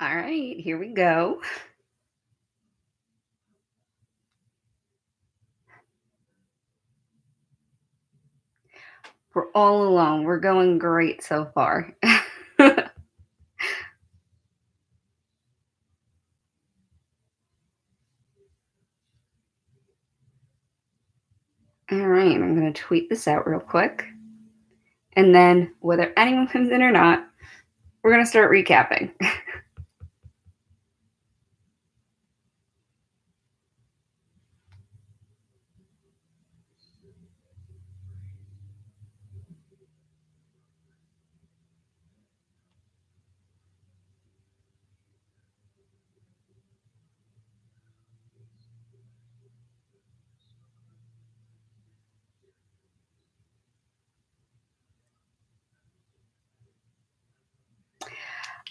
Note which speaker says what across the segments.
Speaker 1: All right, here we go. We're all alone. We're going great so far. All right, I'm going to tweet this out real quick. And then, whether anyone comes in or not, we're going to start recapping.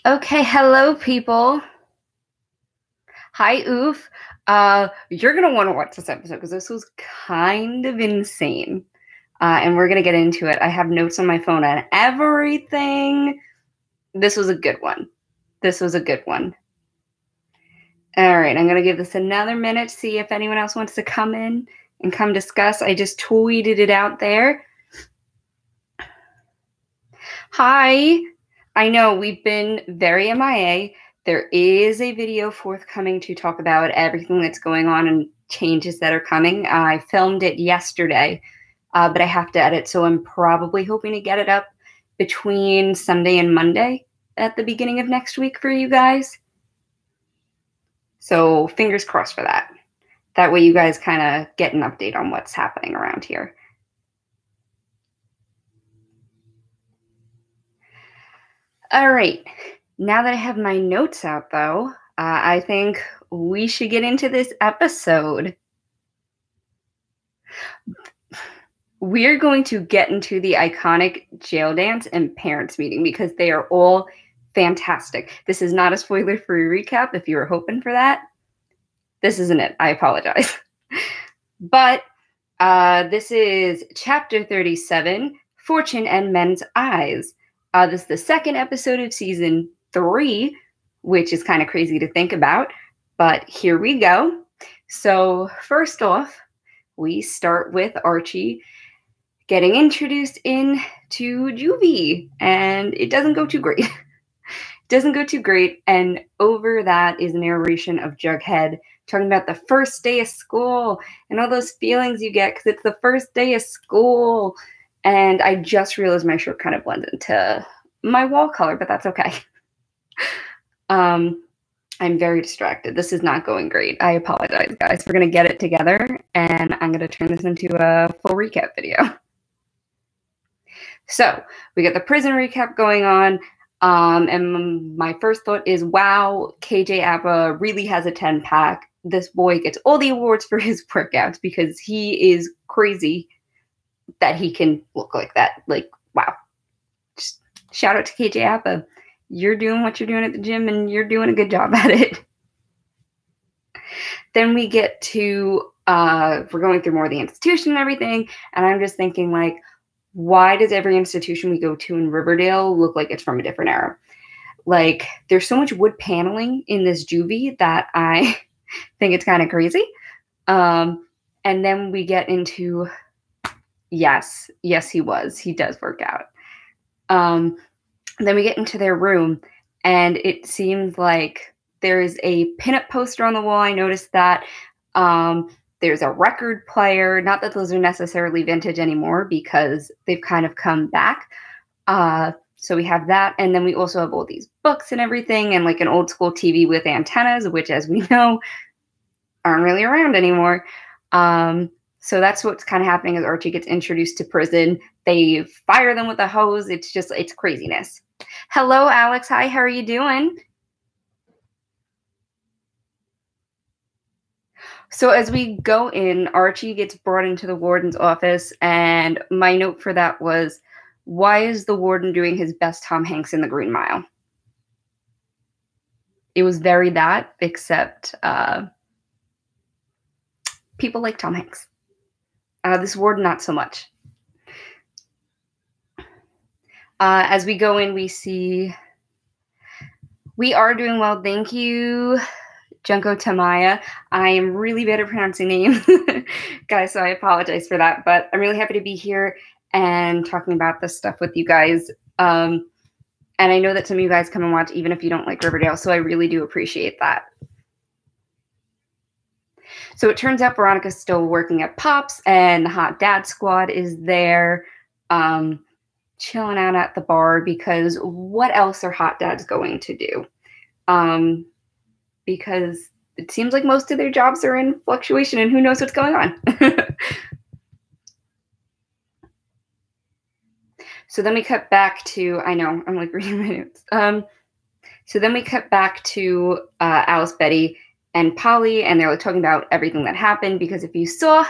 Speaker 1: Okay, hello, people. Hi, Oof. You're going to want to watch this episode because this was kind of insane. And we're going to get into it. I have notes on my phone on everything. This was a good one. All right, I'm going to give this another minute to see if anyone else wants to come in and come discuss. I just tweeted it out there. Hi. I know we've been very MIA. There is a video forthcoming to talk about everything that's going on and changes that are coming. I filmed it yesterday, but I have to edit, so I'm probably hoping to get it up between Sunday and Monday at the beginning of next week for you guys. So fingers crossed for that. That way you guys kind of get an update on what's happening around here. All right. Now that I have my notes out, though, I think we should get into this episode. We're going to get into the iconic jail dance and parents meeting because they are all fantastic. This is not a spoiler-free recap if you were hoping for that. This isn't it. I apologize. But this is Chapter 37, Fortune and Men's Eyes. This is the second episode of Season 3, which is kind of crazy to think about. But here we go. So first off, we start with Archie getting introduced into juvie, and it doesn't go too great. And over that is a narration of Jughead talking about the first day of school and all those feelings you get because it's the first day of school. And I just realized my shirt kind of blends into my wall color, but that's okay. I'm very distracted. This is not going great. I apologize, guys. We're going to get it together, and I'm going to turn this into a full recap video. So we got the prison recap going on. And my first thought is, wow, KJ Appa really has a 10-pack. This boy gets all the awards for his workouts because he is crazy that he can look like that. Like, wow. Just shout out to KJ Appa. You're doing what you're doing at the gym, and you're doing a good job at it. Then we get to, we're going through more of the institution and everything, and I'm just thinking, like, why does every institution we go to in Riverdale look like it's from a different era? Like, there's so much wood paneling in this juvie that I think it's kind of crazy. And then we get into, yes, he does work out. Then we get into their room, and it seems like there is a pinup poster on the wall. I noticed that. There's a record player. Not that those are necessarily vintage anymore because they've kind of come back. So we have that. And then we also have all these books and everything and like an old school TV with antennas, which, as we know, aren't really around anymore. So that's what's kind of happening as Archie gets introduced to prison. They fire them with a hose. It's craziness. Hello, Alex. Hi, how are you doing? So as we go in, Archie gets brought into the warden's office, and my note for that was, why is the warden doing his best Tom Hanks in the Green Mile? It was very that, except people like Tom Hanks. This warden, not so much. As we go in, we see We are doing well, thank you, Junko Tamaya. I am really bad at pronouncing names, guys, so I apologize for that. But I'm really happy to be here and talking about this stuff with you guys. And I know that some of you guys come and watch even if you don't like Riverdale, so I really do appreciate that. So it turns out Veronica's still working at Pops, and the Hot Dad Squad is there chilling out at the bar because what else are hot dads going to do? Because it seems like most of their jobs are in fluctuation and who knows what's going on. So then we cut back to, I know, I'm like reading my notes. So then we cut back to Alice, Betty, and Polly, and they were talking about everything that happened because if you saw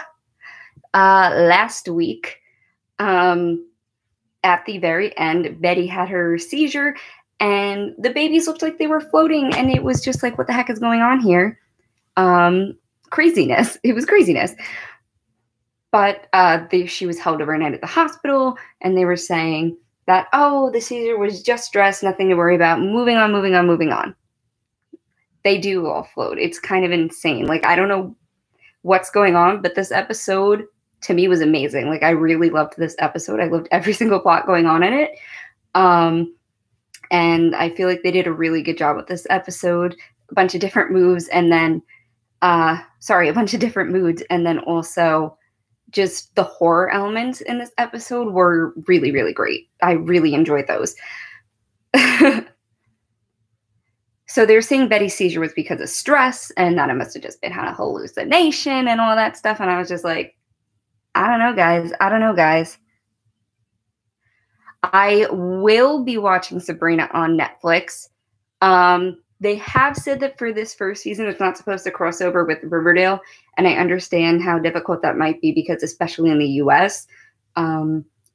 Speaker 1: last week, at the very end, Betty had her seizure and the babies looked like they were floating and it was just like, what the heck is going on here? Craziness. It was craziness. But she was held overnight at the hospital and they were saying that, oh, the seizure was just stress, nothing to worry about. Moving on, moving on, moving on. They do all float. It's kind of insane. Like, I don't know what's going on, but this episode to me was amazing. Like, I really loved this episode. I loved every single plot going on in it. And I feel like they did a really good job with this episode. A bunch of different moves and then, a bunch of different moods. And then also just the horror elements in this episode were really, really great. I really enjoyed those. So they're saying Betty's seizure was because of stress and that it must have just been a hallucination and all that stuff. And I was just like, I don't know, guys. I don't know, guys. I will be watching Sabrina on Netflix. They have said that for this first season, it's not supposed to cross over with Riverdale. And I understand how difficult that might be because especially in the US,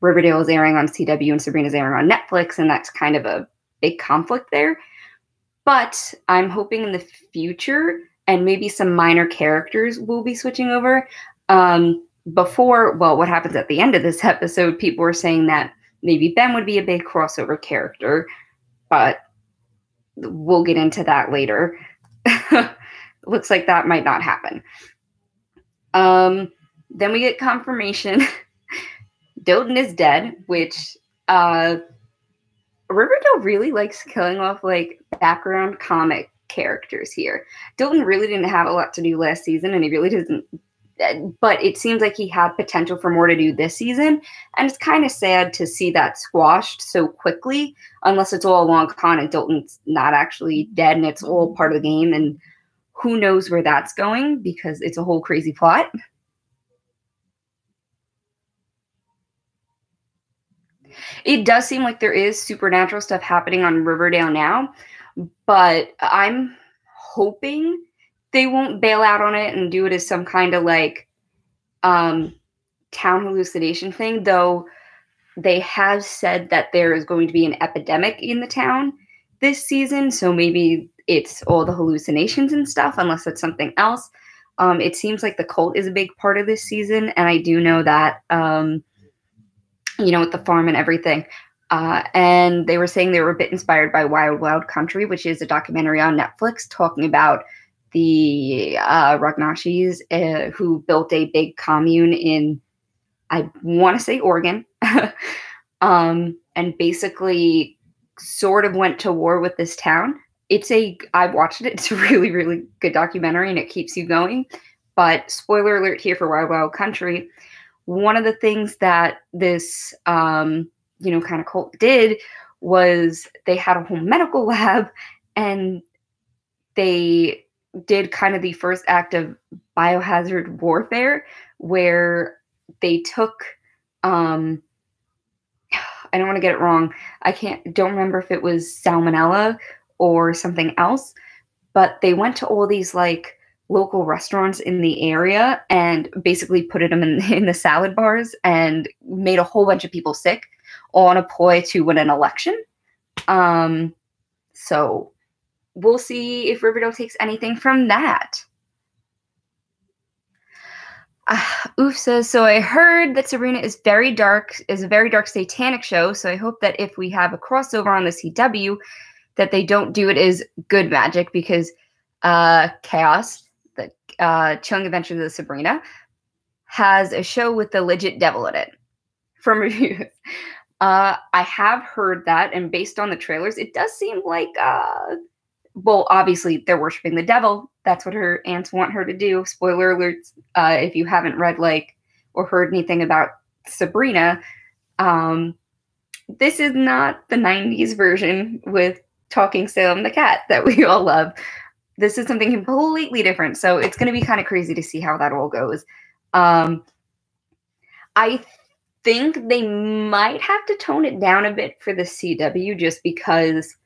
Speaker 1: Riverdale is airing on CW and Sabrina's airing on Netflix. And that's kind of a big conflict there. But I'm hoping in the future, and maybe some minor characters will be switching over. What happens at the end of this episode, people were saying that maybe Ben would be a big crossover character, but we'll get into that later. Looks like that might not happen. Then we get confirmation Dilton is dead, which Riverdale really likes killing off like background comic characters here. Dilton really didn't have a lot to do last season, and he really doesn't. But it seems like he had potential for more to do this season, and it's kind of sad to see that squashed so quickly, unless it's all a long con and Dilton's not actually dead and it's all part of the game, and who knows where that's going because it's a whole crazy plot. It does seem like there is supernatural stuff happening on Riverdale now, but I'm hoping they won't bail out on it and do it as some kind of like town hallucination thing, though they have said that there is going to be an epidemic in the town this season, so maybe it's all the hallucinations and stuff, unless it's something else. It seems like the cult is a big part of this season, and I do know that with the farm and everything. And they were saying they were a bit inspired by Wild Wild Country, which is a documentary on Netflix talking about the Ragnashis who built a big commune in, I want to say, Oregon. And basically sort of went to war with this town. I've watched it. It's a really, really good documentary and it keeps you going. But spoiler alert here for Wild Wild Country. One of the things that this, kind of cult did was they had a whole medical lab and they did kind of the first act of biohazard warfare where they took, I don't want to get it wrong. Don't remember if it was salmonella or something else, but they went to all these like local restaurants in the area and basically put them in the salad bars and made a whole bunch of people sick, all on a ploy to win an election. So we'll see if Riverdale takes anything from that. Oof says, so I heard that Sabrina is a very dark satanic show. So I hope that if we have a crossover on the CW, that they don't do it as good magic because Chaos, the Chilling Adventures of Sabrina, has a show with the legit devil in it. From reviews, I have heard that, and based on the trailers, it does seem like, well, obviously they're worshiping the devil. That's what her aunts want her to do. Spoiler alerts, if you haven't read or heard anything about Sabrina, this is not the 90s version with Talking Salem the cat that we all love. This is something completely different, so it's going to be kind of crazy to see how that all goes. I think they might have to tone it down a bit for the CW just because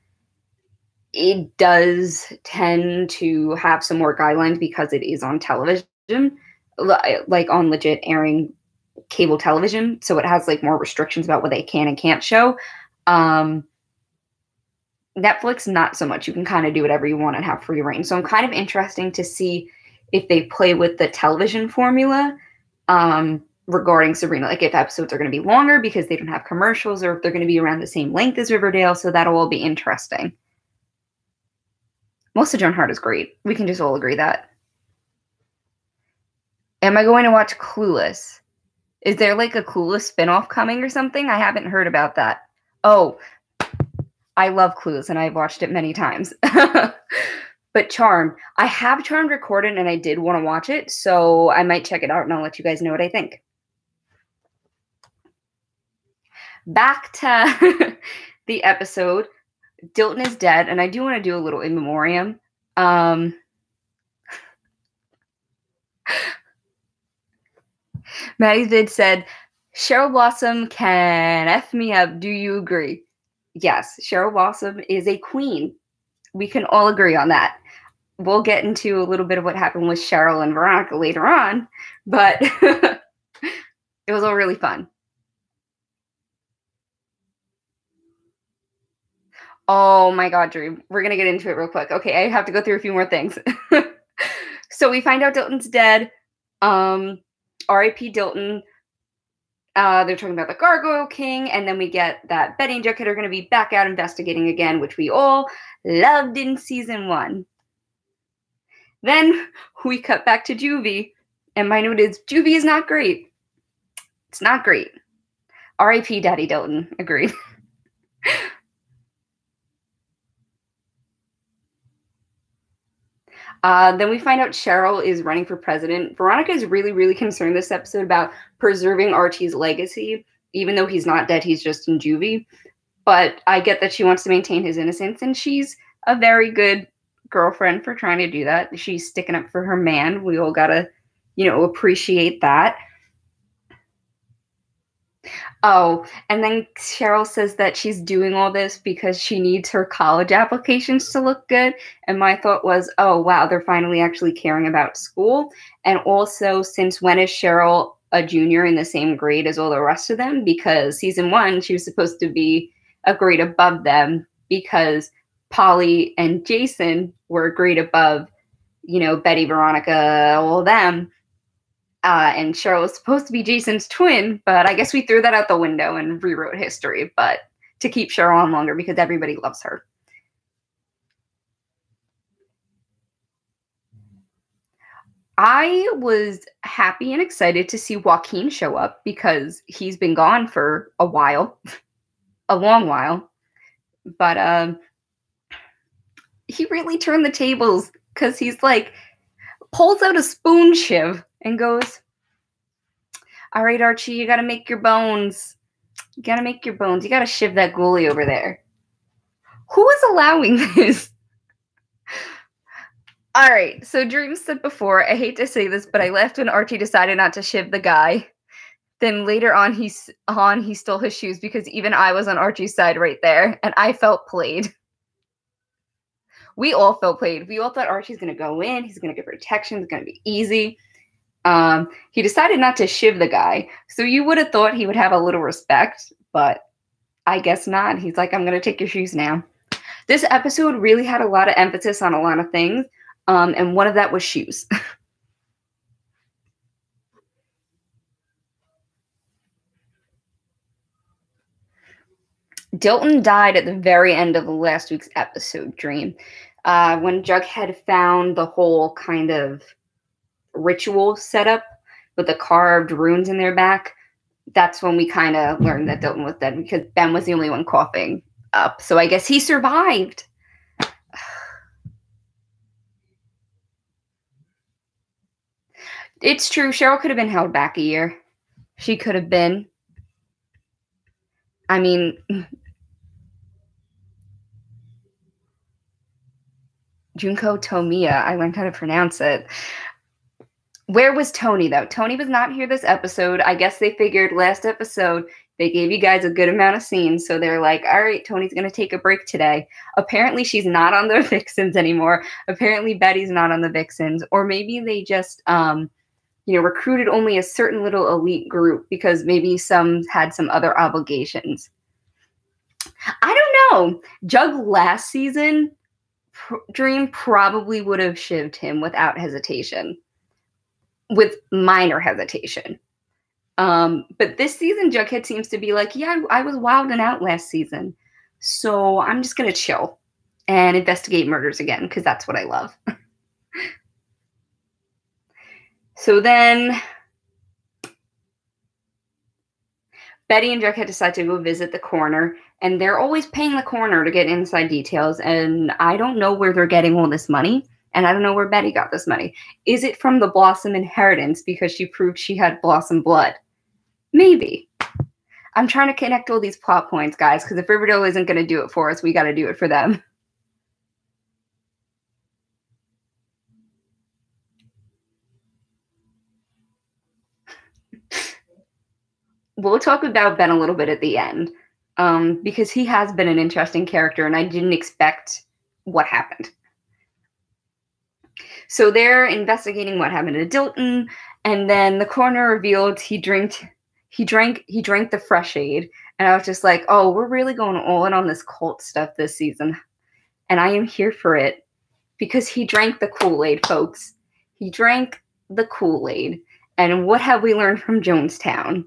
Speaker 1: it does tend to have some more guidelines because it is on television, like on legit airing cable television. So it has like more restrictions about what they can and can't show. Netflix, not so much. You can kind of do whatever you want and have free reign. So I'm kind of interesting to see if they play with the television formula regarding Sabrina. Like if episodes are going to be longer because they don't have commercials, or if they're going to be around the same length as Riverdale. So that'll all be interesting. Melissa Joan Hart is great. We can just all agree that. Am I going to watch Clueless? Is there like a Clueless spinoff coming or something? I haven't heard about that. Oh, I love Clueless and I've watched it many times. But Charmed, I have Charmed recorded and I did want to watch it, so I might check it out and I'll let you guys know what I think. Back to the episode. Dilton is dead, and I do want to do a little in memoriam. Maddie did said, Cheryl Blossom can F me up. Do you agree? Yes, Cheryl Blossom is a queen. We can all agree on that. We'll get into a little bit of what happened with Cheryl and Veronica later on, but it was all really fun. Oh my God, Drew. We're going to get into it real quick. Okay, I have to go through a few more things. So we find out Dilton's dead. R.I.P. Dilton. They're talking about the Gargoyle King, and then we get that Betty and Jughead are going to be back out investigating again, which we all loved in season 1. Then we cut back to Juvie, and my note is, Juvie is not great. It's not great. R.I.P. Daddy Dilton. Agreed. Then we find out Cheryl is running for president. Veronica is really, really concerned this episode about preserving Archie's legacy. Even though he's not dead, he's just in juvie. But I get that she wants to maintain his innocence, and she's a very good girlfriend for trying to do that. She's sticking up for her man. We all gotta, appreciate that. Oh, and then Cheryl says that she's doing all this because she needs her college applications to look good. And my thought was, oh, wow, they're finally actually caring about school. And also, since when is Cheryl a junior in the same grade as all the rest of them? Because season 1, she was supposed to be a grade above them because Polly and Jason were a grade above, Betty, Veronica, all of them. And Cheryl was supposed to be Jason's twin, but I guess we threw that out the window and rewrote history, but to keep Cheryl on longer because everybody loves her. I was happy and excited to see Joaquin show up because he's been gone for a while, a long while, but he really turned the tables because he's like, pulls out a spoon shiv and goes, all right, Archie, you got to make your bones. You got to make your bones. You got to shiv that ghoulie over there. Who is allowing this? All right, so Dream said before, I hate to say this, but I laughed when Archie decided not to shiv the guy. Then later on, he stole his shoes because even I was on Archie's side right there, and I felt played. We all felt played. We all thought Archie's going to go in. He's going to get protection. It's going to be easy. He decided not to shiv the guy. So you would have thought he would have a little respect, but I guess not. He's like, I'm going to take your shoes now. This episode really had a lot of emphasis on a lot of things. And one of that was shoes. Dilton died at the very end of last week's episode, Dream. When Jughead found the whole kind of ritual setup with the carved runes in their back, that's when we kind of learned that Dilton was dead because Ben was the only one coughing up. So I guess he survived. It's true. Cheryl could have been held back a year. She could have been. I mean, Junko Tomiya. I learned how to pronounce it. Where was Tony, though? Tony was not here this episode. I guess they figured last episode they gave you guys a good amount of scenes, so they're like, all right, Tony's going to take a break today. Apparently, she's not on the Vixens anymore. Apparently, Betty's not on the Vixens. Or maybe they just, recruited only a certain little elite group because maybe some had some other obligations. I don't know. Jug last season, Dream probably would have shivved him without hesitation. With minor hesitation. But this season, Jughead seems to be like, yeah, I was wilding out last season. So I'm just going to chill and investigate murders again, because that's what I love. So then Betty and Jughead decide to go visit the coroner, and they're always paying the coroner to get inside details, and I don't know where they're getting all this money. And I don't know where Betty got this money. Is it from the Blossom inheritance because she proved she had Blossom blood? Maybe. I'm trying to connect all these plot points, guys, because if Riverdale isn't going to do it for us, we got to do it for them. We'll talk about Ben a little bit at the end, because he has been an interesting character, and I didn't expect what happened. So they're investigating what happened to Dilton, and then the coroner revealed he drank the Fresh Aid, and I was just like, oh, we're really going all in on this cult stuff this season, and I am here for it because he drank the Kool-Aid, folks. He drank the Kool-Aid, and what have we learned from Jonestown?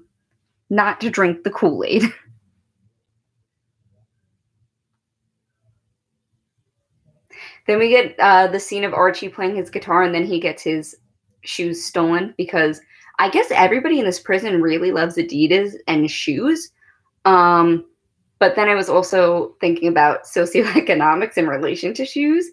Speaker 1: Not to drink the Kool-Aid. Then we get the scene of Archie playing his guitar, and then he gets his shoes stolen because I guess everybody in this prison really loves Adidas and shoes. But then I was also thinking about socioeconomics in relation to shoes.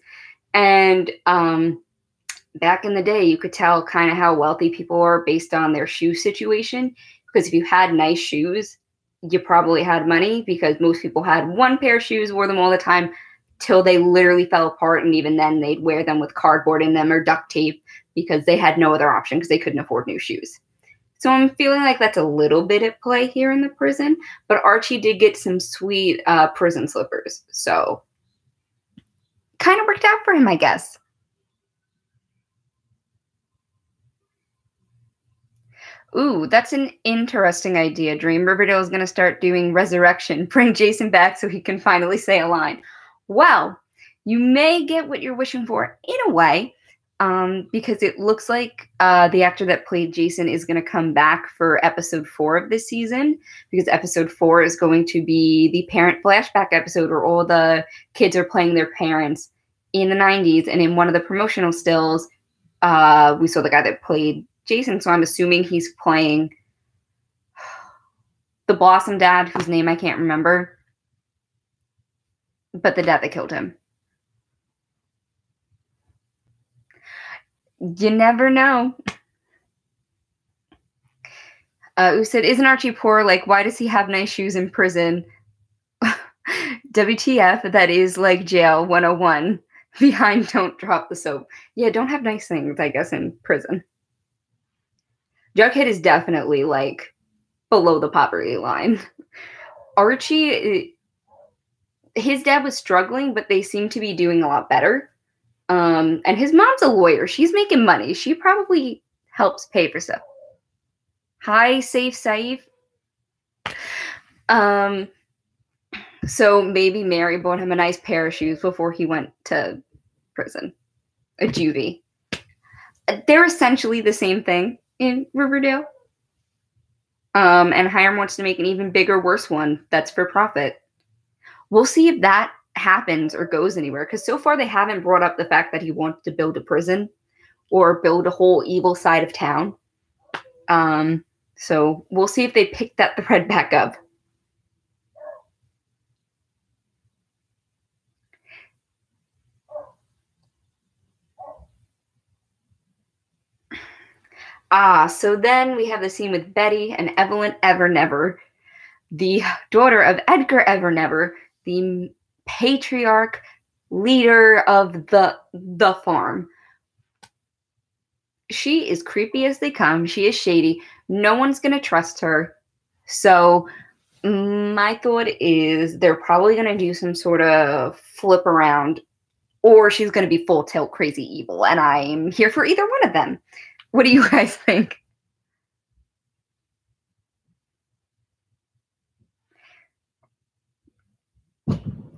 Speaker 1: And back in the day, you could tell kind of how wealthy people are based on their shoe situation. Because if you had nice shoes, you probably had money, because most people had one pair of shoes, wore them all the time, till they literally fell apart, and even then they'd wear them with cardboard in them or duct tape because they had no other option because they couldn't afford new shoes. So I'm feeling like that's a little bit at play here in the prison, but Archie did get some sweet prison slippers, so kind of worked out for him, I guess. Ooh, that's an interesting idea, Dream. Riverdale is going to start doing resurrection, bring Jason back so he can finally say a line. Well, you may get what you're wishing for in a way, because it looks like the actor that played Jason is going to come back for episode 4 of this season, because episode 4 is going to be the parent flashback episode where all the kids are playing their parents in the 90s. And in one of the promotional stills, we saw the guy that played Jason. So I'm assuming he's playing the Blossom dad, whose name I can't remember. But the dad that killed him. You never know. Who said, isn't Archie poor? Like, why does he have nice shoes in prison? WTF, that is like jail 101. Behind don't drop the soap. Yeah, don't have nice things, I guess, in prison. Jughead is definitely, like, below the poverty line. Archie, his dad was struggling, but they seem to be doing a lot better. And his mom's a lawyer. She's making money. She probably helps pay for stuff. Hi, Safe. So maybe Mary bought him a nice pair of shoes before he went to prison. A juvie. They're essentially the same thing in Riverdale. And Hiram wants to make an even bigger, worse one that's for profit. We'll see if that happens or goes anywhere, because so far they haven't brought up the fact that he wants to build a prison or build a whole evil side of town. So we'll see if they pick that thread back up. So then we have the scene with Betty and Evelyn Evernever, the daughter of Edgar Evernever, the patriarch leader of the farm. She is creepy as they come. She is shady. No one's going to trust her. So my thought is they're probably going to do some sort of flip around, or she's going to be full tilt crazy evil. And I'm here for either one of them. What do you guys think?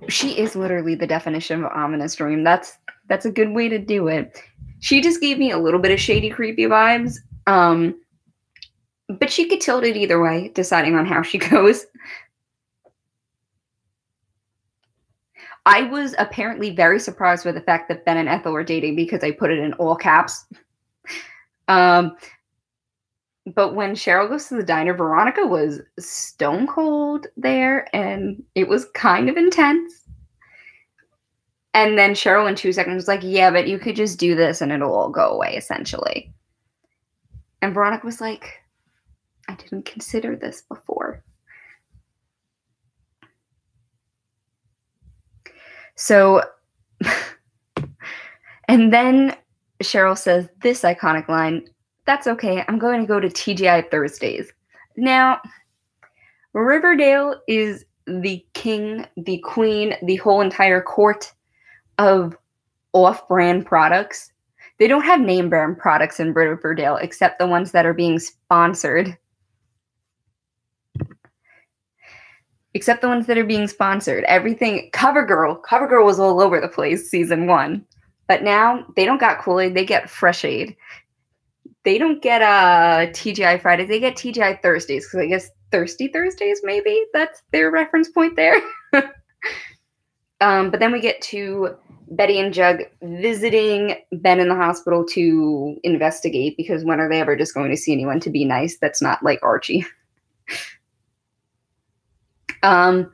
Speaker 1: She is literally the definition of ominous dream. That's a good way to do it. She just gave me a little bit of shady, creepy vibes. But she could tilt it either way, deciding on how she goes. I was apparently very surprised with the fact that Ben and Ethel were dating because I put it in all caps. But when Cheryl goes to the diner, Veronica was stone cold there, and it was kind of intense. And then Cheryl in 2 seconds was like, yeah, but you could just do this and it'll all go away, essentially. And Veronica was like, I didn't consider this before. So, and then Cheryl says this iconic line, that's okay, I'm going to go to TGI Thursdays. Now, Riverdale is the king, the queen, the whole entire court of off-brand products. They don't have name brand products in Riverdale except the ones that are being sponsored. Everything, CoverGirl was all over the place season 1. But now they don't got Kool-Aid, they get Fresh Aid. They don't get TGI Fridays, they get TGI Thursdays, because I guess Thirsty Thursdays, maybe? That's their reference point there. But then we get to Betty and Jug visiting Ben in the hospital to investigate, because when are they ever just going to see anyone to be nice that's not like Archie? But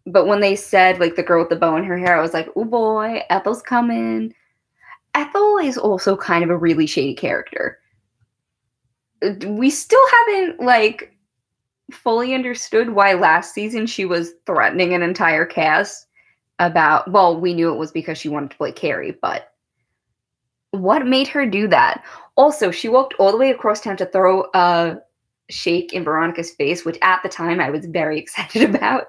Speaker 1: when they said, like, the girl with the bow in her hair, I was like, oh boy, Ethel's coming. Ethel is also kind of a really shady character. We still haven't, like, fully understood why last season she was threatening an entire cast about, well, we knew it was because she wanted to play Carrie, but what made her do that? Also, she walked all the way across town to throw a shake in Veronica's face, which at the time I was very excited about.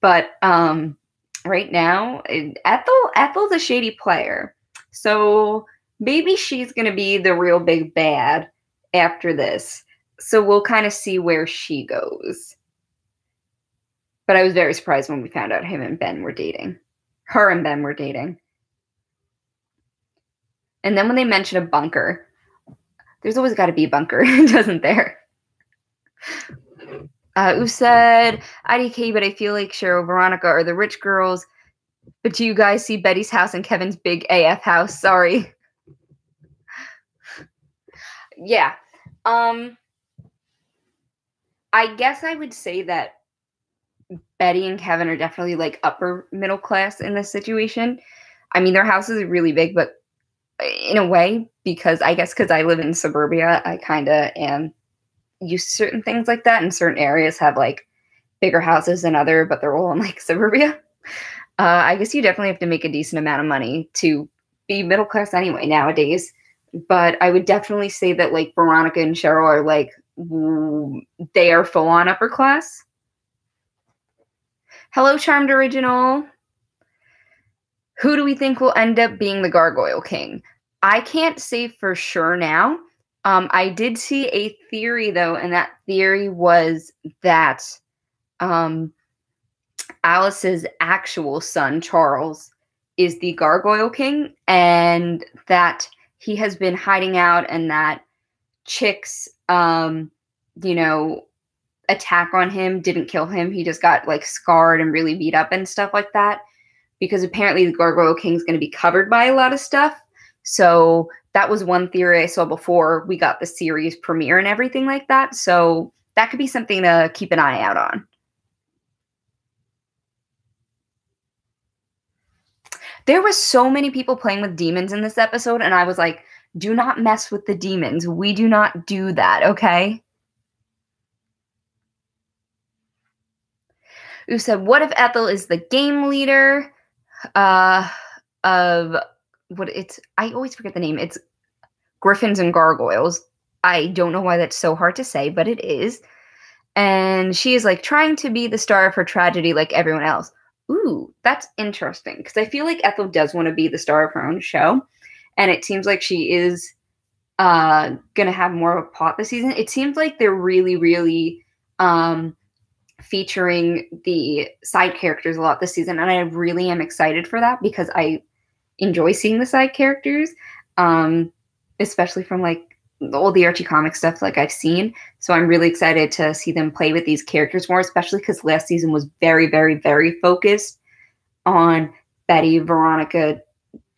Speaker 1: But right now, Ethel's a shady player. So maybe she's going to be the real big bad after this. So we'll kind of see where she goes. But I was very surprised when we found out her and Ben were dating. And then when they mention a bunker, there's always got to be a bunker, doesn't there? Who said, IDK, but I feel like Cheryl, Veronica are the rich girls. But do you guys see Betty's house and Kevin's big AF house? Sorry. Yeah. I guess I would say that Betty and Kevin are definitely like upper middle class in this situation. I mean, their house is really big, but in a way, because I live in suburbia, I kind of am used to certain things like that. And certain areas have like bigger houses than other, but they're all in like suburbia. I guess you definitely have to make a decent amount of money to be middle class anyway nowadays. But I would definitely say that like Veronica and Cheryl are like, they are full on upper class. Hello, Charmed Original. Who do we think will end up being the Gargoyle King? I can't say for sure now. I did see a theory, though, and that theory was that Alice's actual son, Charles, is the Gargoyle King, and that he has been hiding out, and that Chicks, attack on him didn't kill him. He just got like scarred and really beat up and stuff like that. Because apparently the Gargoyle King is going to be covered by a lot of stuff. So that was one theory I saw before we got the series premiere and everything like that. So that could be something to keep an eye out on. There were so many people playing with demons in this episode, and I was like, do not mess with the demons. We do not do that, okay? Who said, what if Ethel is the game leader of what it's, I always forget the name. It's Griffins and Gargoyles. I don't know why that's so hard to say, but it is. And she is like trying to be the star of her tragedy like everyone else. Ooh, that's interesting, because I feel like Ethel does want to be the star of her own show. And it seems like she is going to have more of a plot this season. It seems like they're really, really featuring the side characters a lot this season. And I really am excited for that, because I enjoy seeing the side characters, especially from like all the Archie comic stuff like I've seen. So I'm really excited to see them play with these characters more, especially because last season was very, very, very focused on Betty, Veronica,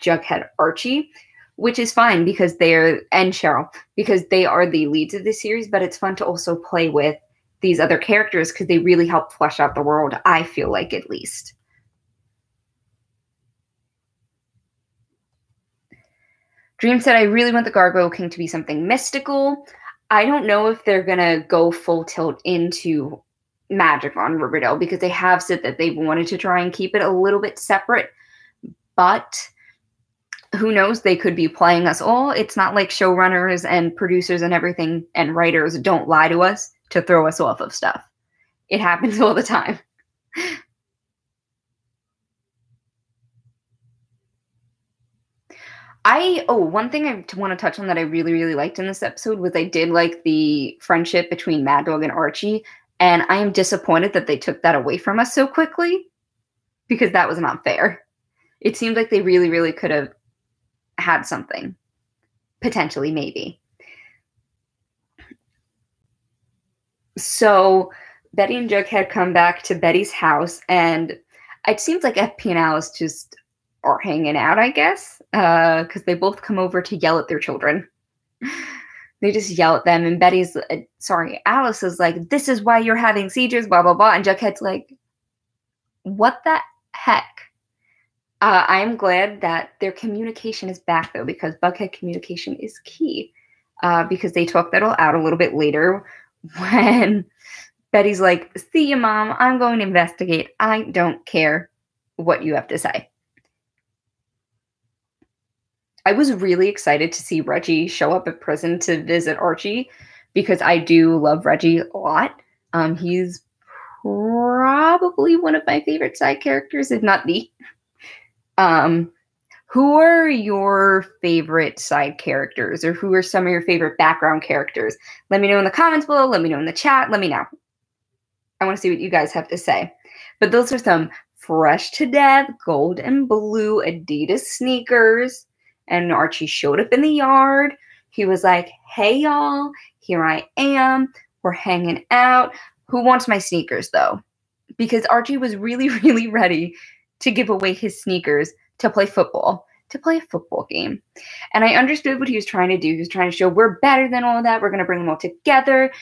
Speaker 1: Jughead, Archie, which is fine because and Cheryl, because they are the leads of this series, but it's fun to also play with these other characters because they really help flesh out the world, I feel like, at least. Dream said, I really want the Gargoyle King to be something mystical. I don't know if they're going to go full tilt into magic on Riverdale, because they have said that they wanted to try and keep it a little bit separate. But who knows? They could be playing us all. It's not like showrunners and producers and everything and writers don't lie to us to throw us off of stuff. It happens all the time. One thing I want to touch on that I really, really liked in this episode was I did like the friendship between Mad Dog and Archie, and I am disappointed that they took that away from us so quickly, because that was not fair. It seemed like they really, really could have had something. Potentially, maybe. So Betty and Jughead come back to Betty's house, and it seems like FP and Alice just are hanging out, I guess, because they both come over to yell at their children. They just yell at them, and Alice is like, this is why you're having seizures, blah, blah, blah, and Jughead's like, what the heck? I am glad that their communication is back, though, because Bughead communication is key, because they talk that all out a little bit later when Betty's like, see you, Mom, I'm going to investigate. I don't care what you have to say. I was really excited to see Reggie show up at prison to visit Archie, because I do love Reggie a lot. He's probably one of my favorite side characters, if not the. Who are your favorite side characters, or who are some of your favorite background characters? Let me know in the comments below. Let me know in the chat. Let me know. I want to see what you guys have to say. But those are some fresh to death gold and blue Adidas sneakers. And Archie showed up in the yard. He was like, hey, y'all, here I am. We're hanging out. Who wants my sneakers, though? Because Archie was really, really ready to give away his sneakers to play football, to play a football game. And I understood what he was trying to do. He was trying to show we're better than all of that. We're going to bring them all together.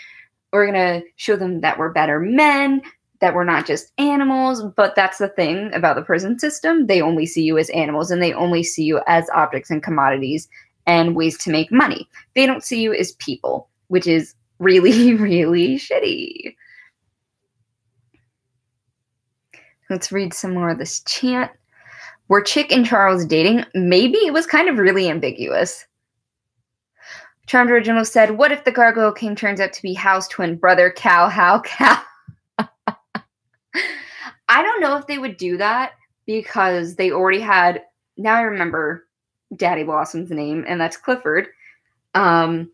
Speaker 1: We're going to show them that we're better men, that we're not just animals. But that's the thing about the prison system. They only see you as animals, and they only see you as objects and commodities and ways to make money. They don't see you as people, which is really, really shitty. Let's read some more of this chant. Were Chick and Charles dating? Maybe. It was kind of really ambiguous. Charmed Original said, what if the Gargoyle King turns out to be Hal's twin brother, Cal? I don't know if they would do that, because they already had, now I remember Daddy Blossom's name, and that's Clifford. So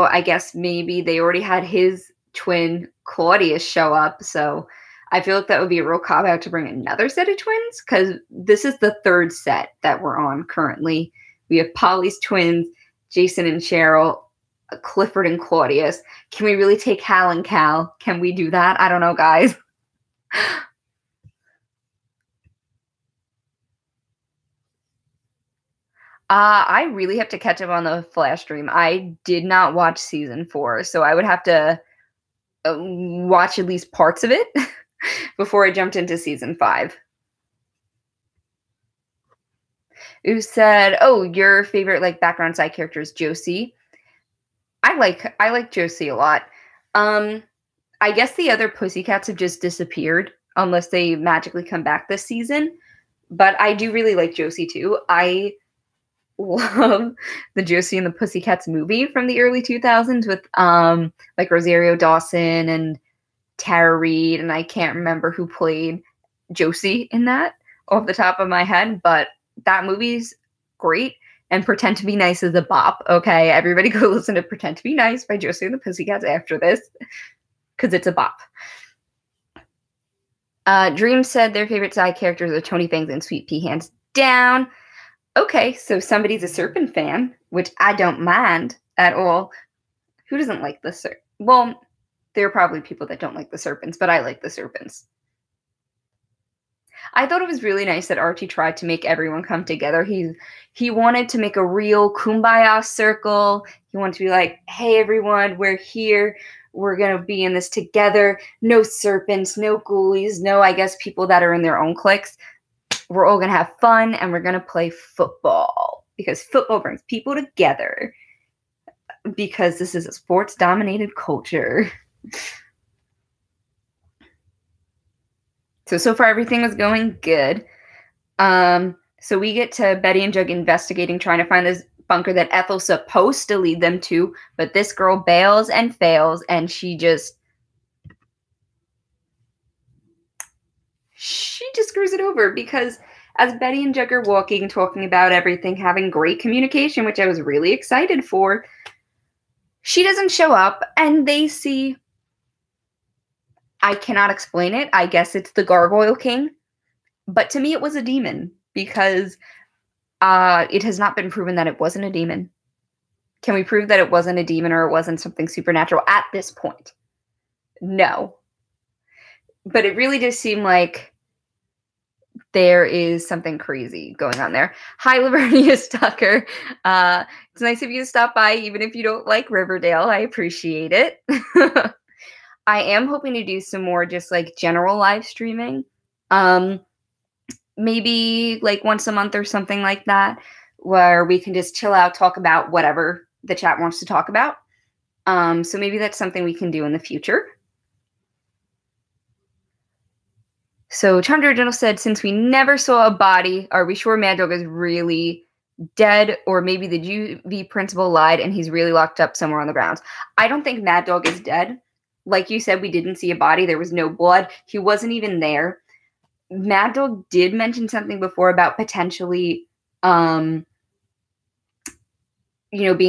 Speaker 1: I guess maybe they already had his twin Claudius show up. So I feel like that would be a real cop-out to bring another set of twins, because this is the third set that we're on currently. We have Polly's twins, Jason and Cheryl, Clifford and Claudius. Can we really take Hal and Cal? Can we do that? I don't know, guys. I really have to catch up on the Flash stream. I did not watch season 4, so I would have to watch at least parts of it before I jumped into season 5. Who said, "Oh, your favorite like background side character is Josie." I like Josie a lot. Um, I guess the other Pussycats have just disappeared unless they magically come back this season. But I do really like Josie too. I love the Josie and the Pussycats movie from the early 2000s with like Rosario Dawson and Tara Reid, and I can't remember who played Josie in that off the top of my head, but that movie's great. And Pretend to Be Nice is a bop. Okay, everybody go listen to Pretend to Be Nice by Josie and the Pussycats after this because it's a bop. Dream said their favorite side characters are Tony Fangs and Sweet Pea, hands down. Okay, so somebody's a Serpent fan, which I don't mind at all. Who doesn't like the Serpent? Well, there are probably people that don't like the Serpents, but I like the Serpents. I thought it was really nice that Archie tried to make everyone come together. He wanted to make a real kumbaya circle. He wanted to be like, "Hey everyone, we're here. We're going to be in this together. No serpents, no ghoulies, no, I guess, people that are in their own cliques. We're all going to have fun and we're going to play football because football brings people together because this is a sports-dominated culture." So far everything was going good. So we get to Betty and Jug investigating, trying to find this bunker that Ethel's supposed to lead them to, but this girl bails and fails, and she just screws it over because as Betty and Jug are walking, talking about everything, having great communication, which I was really excited for, she doesn't show up, and they see, I cannot explain it. I guess it's the Gargoyle King. But to me, it was a demon because it has not been proven that it wasn't a demon. Can we prove that it wasn't a demon or it wasn't something supernatural at this point? No. But it really does seem like there is something crazy going on there. Hi, Lavernius Tucker. It's nice of you to stop by, even if you don't like Riverdale. I appreciate it. I am hoping to do some more just like general live streaming. Maybe like once a month or something like that, where we can just chill out, talk about whatever the chat wants to talk about. So maybe that's something we can do in the future. So Chandra General said, since we never saw a body, are we sure Mad Dog is really dead, or maybe the juvie principal lied and he's really locked up somewhere on the grounds? I don't think Mad Dog is dead. Like you said, we didn't see a body. There was no blood. He wasn't even there. Mad Dog did mention something before about potentially, being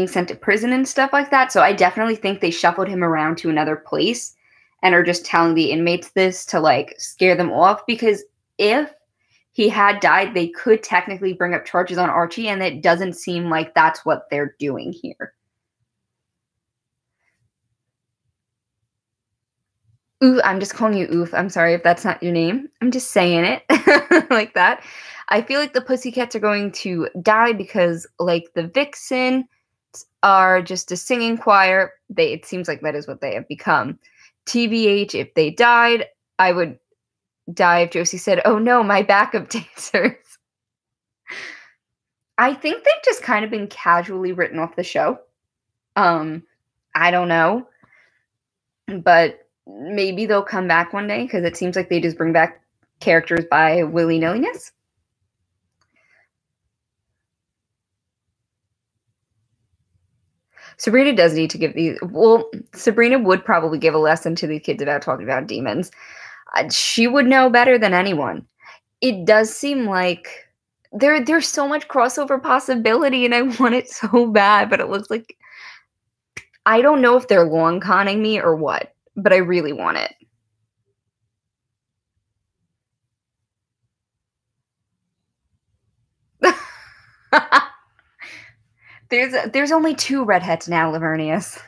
Speaker 1: sent to prison and stuff like that. So I definitely think they shuffled him around to another place and are just telling the inmates this to like scare them off, because if he had died, they could technically bring up charges on Archie, and it doesn't seem like that's what they're doing here. Ooh, I'm just calling you Oof. I'm sorry if that's not your name. I'm just saying it like that. I feel like the Pussycats are going to die because, like, the Vixen are just a singing choir. It seems like that is what they have become. TBH, if they died, I would die if Josie said, "Oh no, my backup dancers." I think they've just kind of been casually written off the show. I don't know. But maybe they'll come back one day because it seems like they just bring back characters by willy-nilliness. Sabrina does need to give these. Well, Sabrina would probably give a lesson to the kids about talking about demons. She would know better than anyone. It does seem like there's so much crossover possibility, and I want it so bad, but it looks like I don't know if they're long conning me or what, but I really want it. There's only 2 redheads now, Lavernius.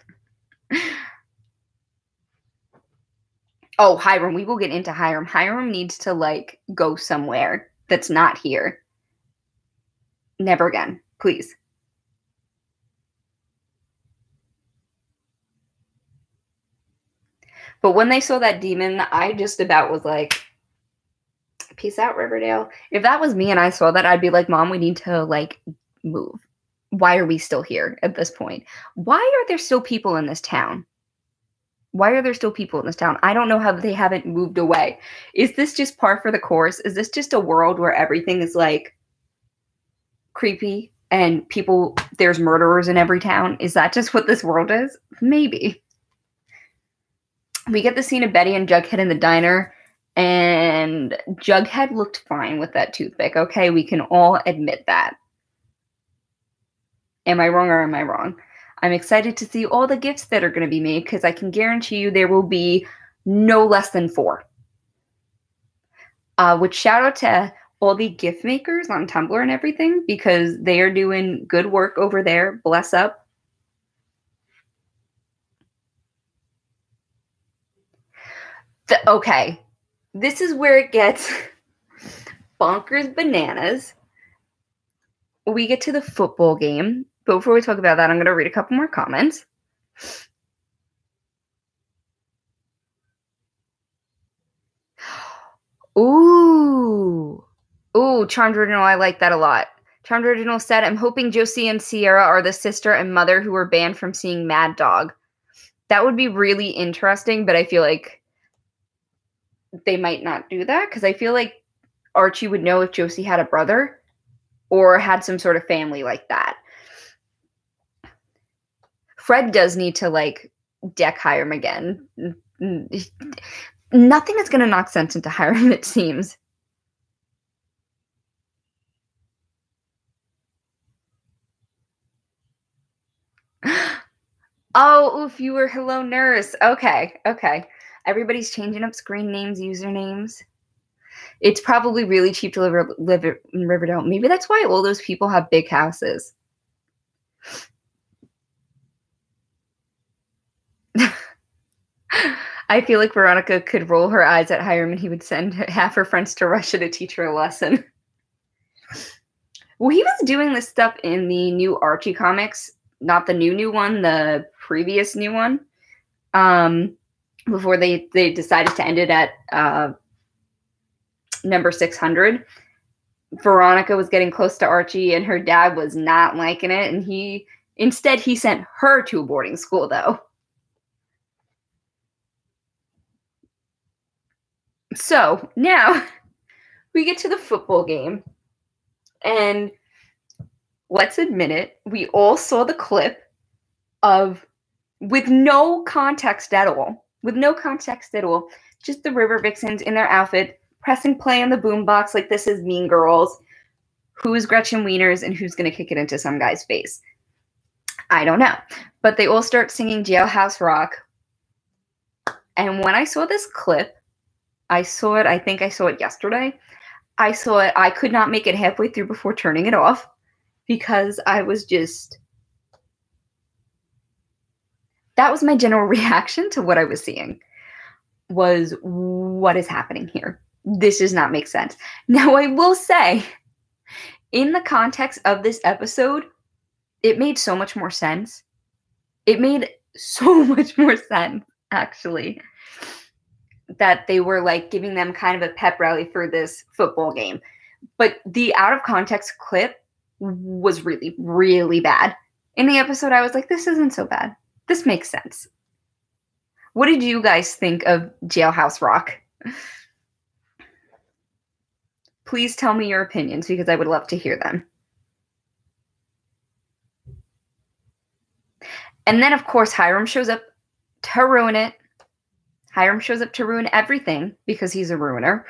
Speaker 1: Oh, Hiram. We will get into Hiram. Hiram needs to, like, go somewhere that's not here. Never again. Please. But when they saw that demon, I just about was like, peace out, Riverdale. If that was me and I saw that, I'd be like, Mom, we need to, like, move. Why are we still here at this point? Why are there still people in this town? Why are there still people in this town? I don't know how they haven't moved away. Is this just par for the course? Is this just a world where everything is, like, creepy and people, there's murderers in every town? Is that just what this world is? Maybe. We get the scene of Betty and Jughead in the diner, and Jughead looked fine with that toothpick, okay? We can all admit that. Am I wrong or am I wrong? I'm excited to see all the gifts that are going to be made because I can guarantee you there will be no less than 4. Which shout out to all the gift makers on Tumblr and everything because they are doing good work over there. Bless up. Okay. This is where it gets bonkers bananas. We get to the football game. But before we talk about that, I'm going to read a couple more comments. Ooh. Ooh, Charmed Original, I like that a lot. Charmed Original said, I'm hoping Josie and Sierra are the sister and mother who were banned from seeing Mad Dog. That would be really interesting, but I feel like they might not do that because I feel like Archie would know if Josie had a brother or had some sort of family like that. Fred does need to, like, deck Hiram again. Nothing is going to knock sense into Hiram, it seems. Oh, oof, you were Hello Nurse. Okay. Everybody's changing up screen names, usernames. It's probably really cheap to live in Riverdale. Maybe that's why all those people have big houses. I feel like Veronica could roll her eyes at Hiram and he would send half her friends to Russia to teach her a lesson. Well, he was doing this stuff in the new Archie comics, not the new one, the previous new one. Before they decided to end it at number 600. Veronica was getting close to Archie and her dad was not liking it, and he sent her to a boarding school though. So now we get to the football game, and let's admit it, we all saw the clip of, with no context at all, just the River Vixens in their outfit pressing play on the boombox like this is Mean Girls. Who's Gretchen Wieners and who's going to kick it into some guy's face? I don't know. But they all start singing Jailhouse Rock. And when I saw this clip, I think I saw it yesterday. I could not make it halfway through before turning it off because I was just... That was my general reaction to what I was seeing, was what is happening here? This does not make sense. Now, I will say, in the context of this episode, it made so much more sense. It made so much more sense, actually, that they were, like, giving them kind of a pep rally for this football game. But the out-of-context clip was really, really bad. In the episode, I was like, this isn't so bad. This makes sense. What did you guys think of Jailhouse Rock? Please tell me your opinions because I would love to hear them. And then, of course, Hiram shows up to ruin it. Hiram shows up to ruin everything because he's a ruiner.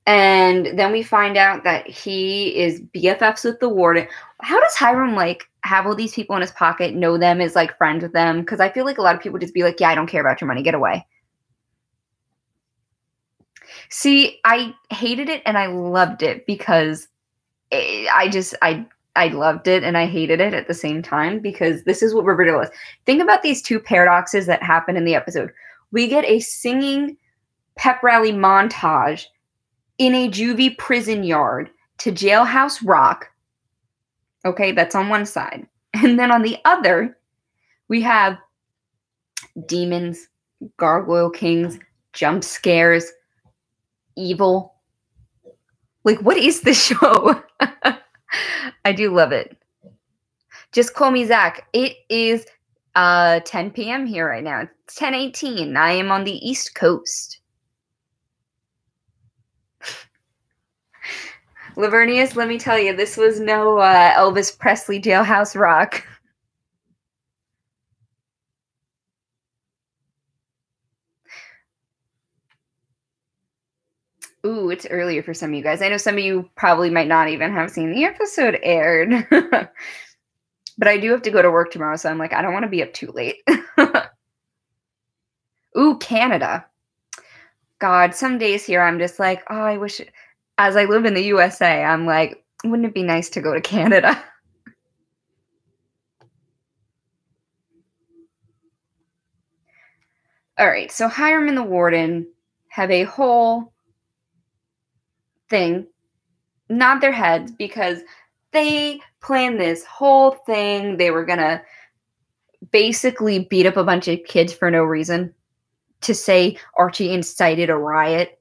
Speaker 1: And then we find out that he is BFFs with the warden. How does Hiram, like, have all these people in his pocket, know them, is, like, friends with them? Because I feel like a lot of people just be like, yeah, I don't care about your money. Get away. See, I hated it and I loved it because I I loved it and I hated it at the same time because this is what Riverdale is. Think about these two paradoxes that happen in the episode. We get a singing pep rally montage in a juvie prison yard to Jailhouse Rock. Okay, that's on one side. And then on the other, we have demons, gargoyle kings, jump scares, evil. Like, what is this show? I do love it. Just call me Zach. It is 10 p.m. here right now. It's 10:18. I am on the East Coast. Lavernius, let me tell you, this was no Elvis Presley Jailhouse Rock. Ooh, it's earlier for some of you guys. I know some of you probably might not even have seen the episode aired. But I do have to go to work tomorrow, so I'm like, I don't want to be up too late. Ooh, Canada. God, some days here I'm just like, oh, I wish, as I live in the USA, I'm like, wouldn't it be nice to go to Canada? All right, so Hiram and the warden have a whole thing, nod their heads, because they planned this whole thing. They were going to basically beat up a bunch of kids for no reason to say Archie incited a riot.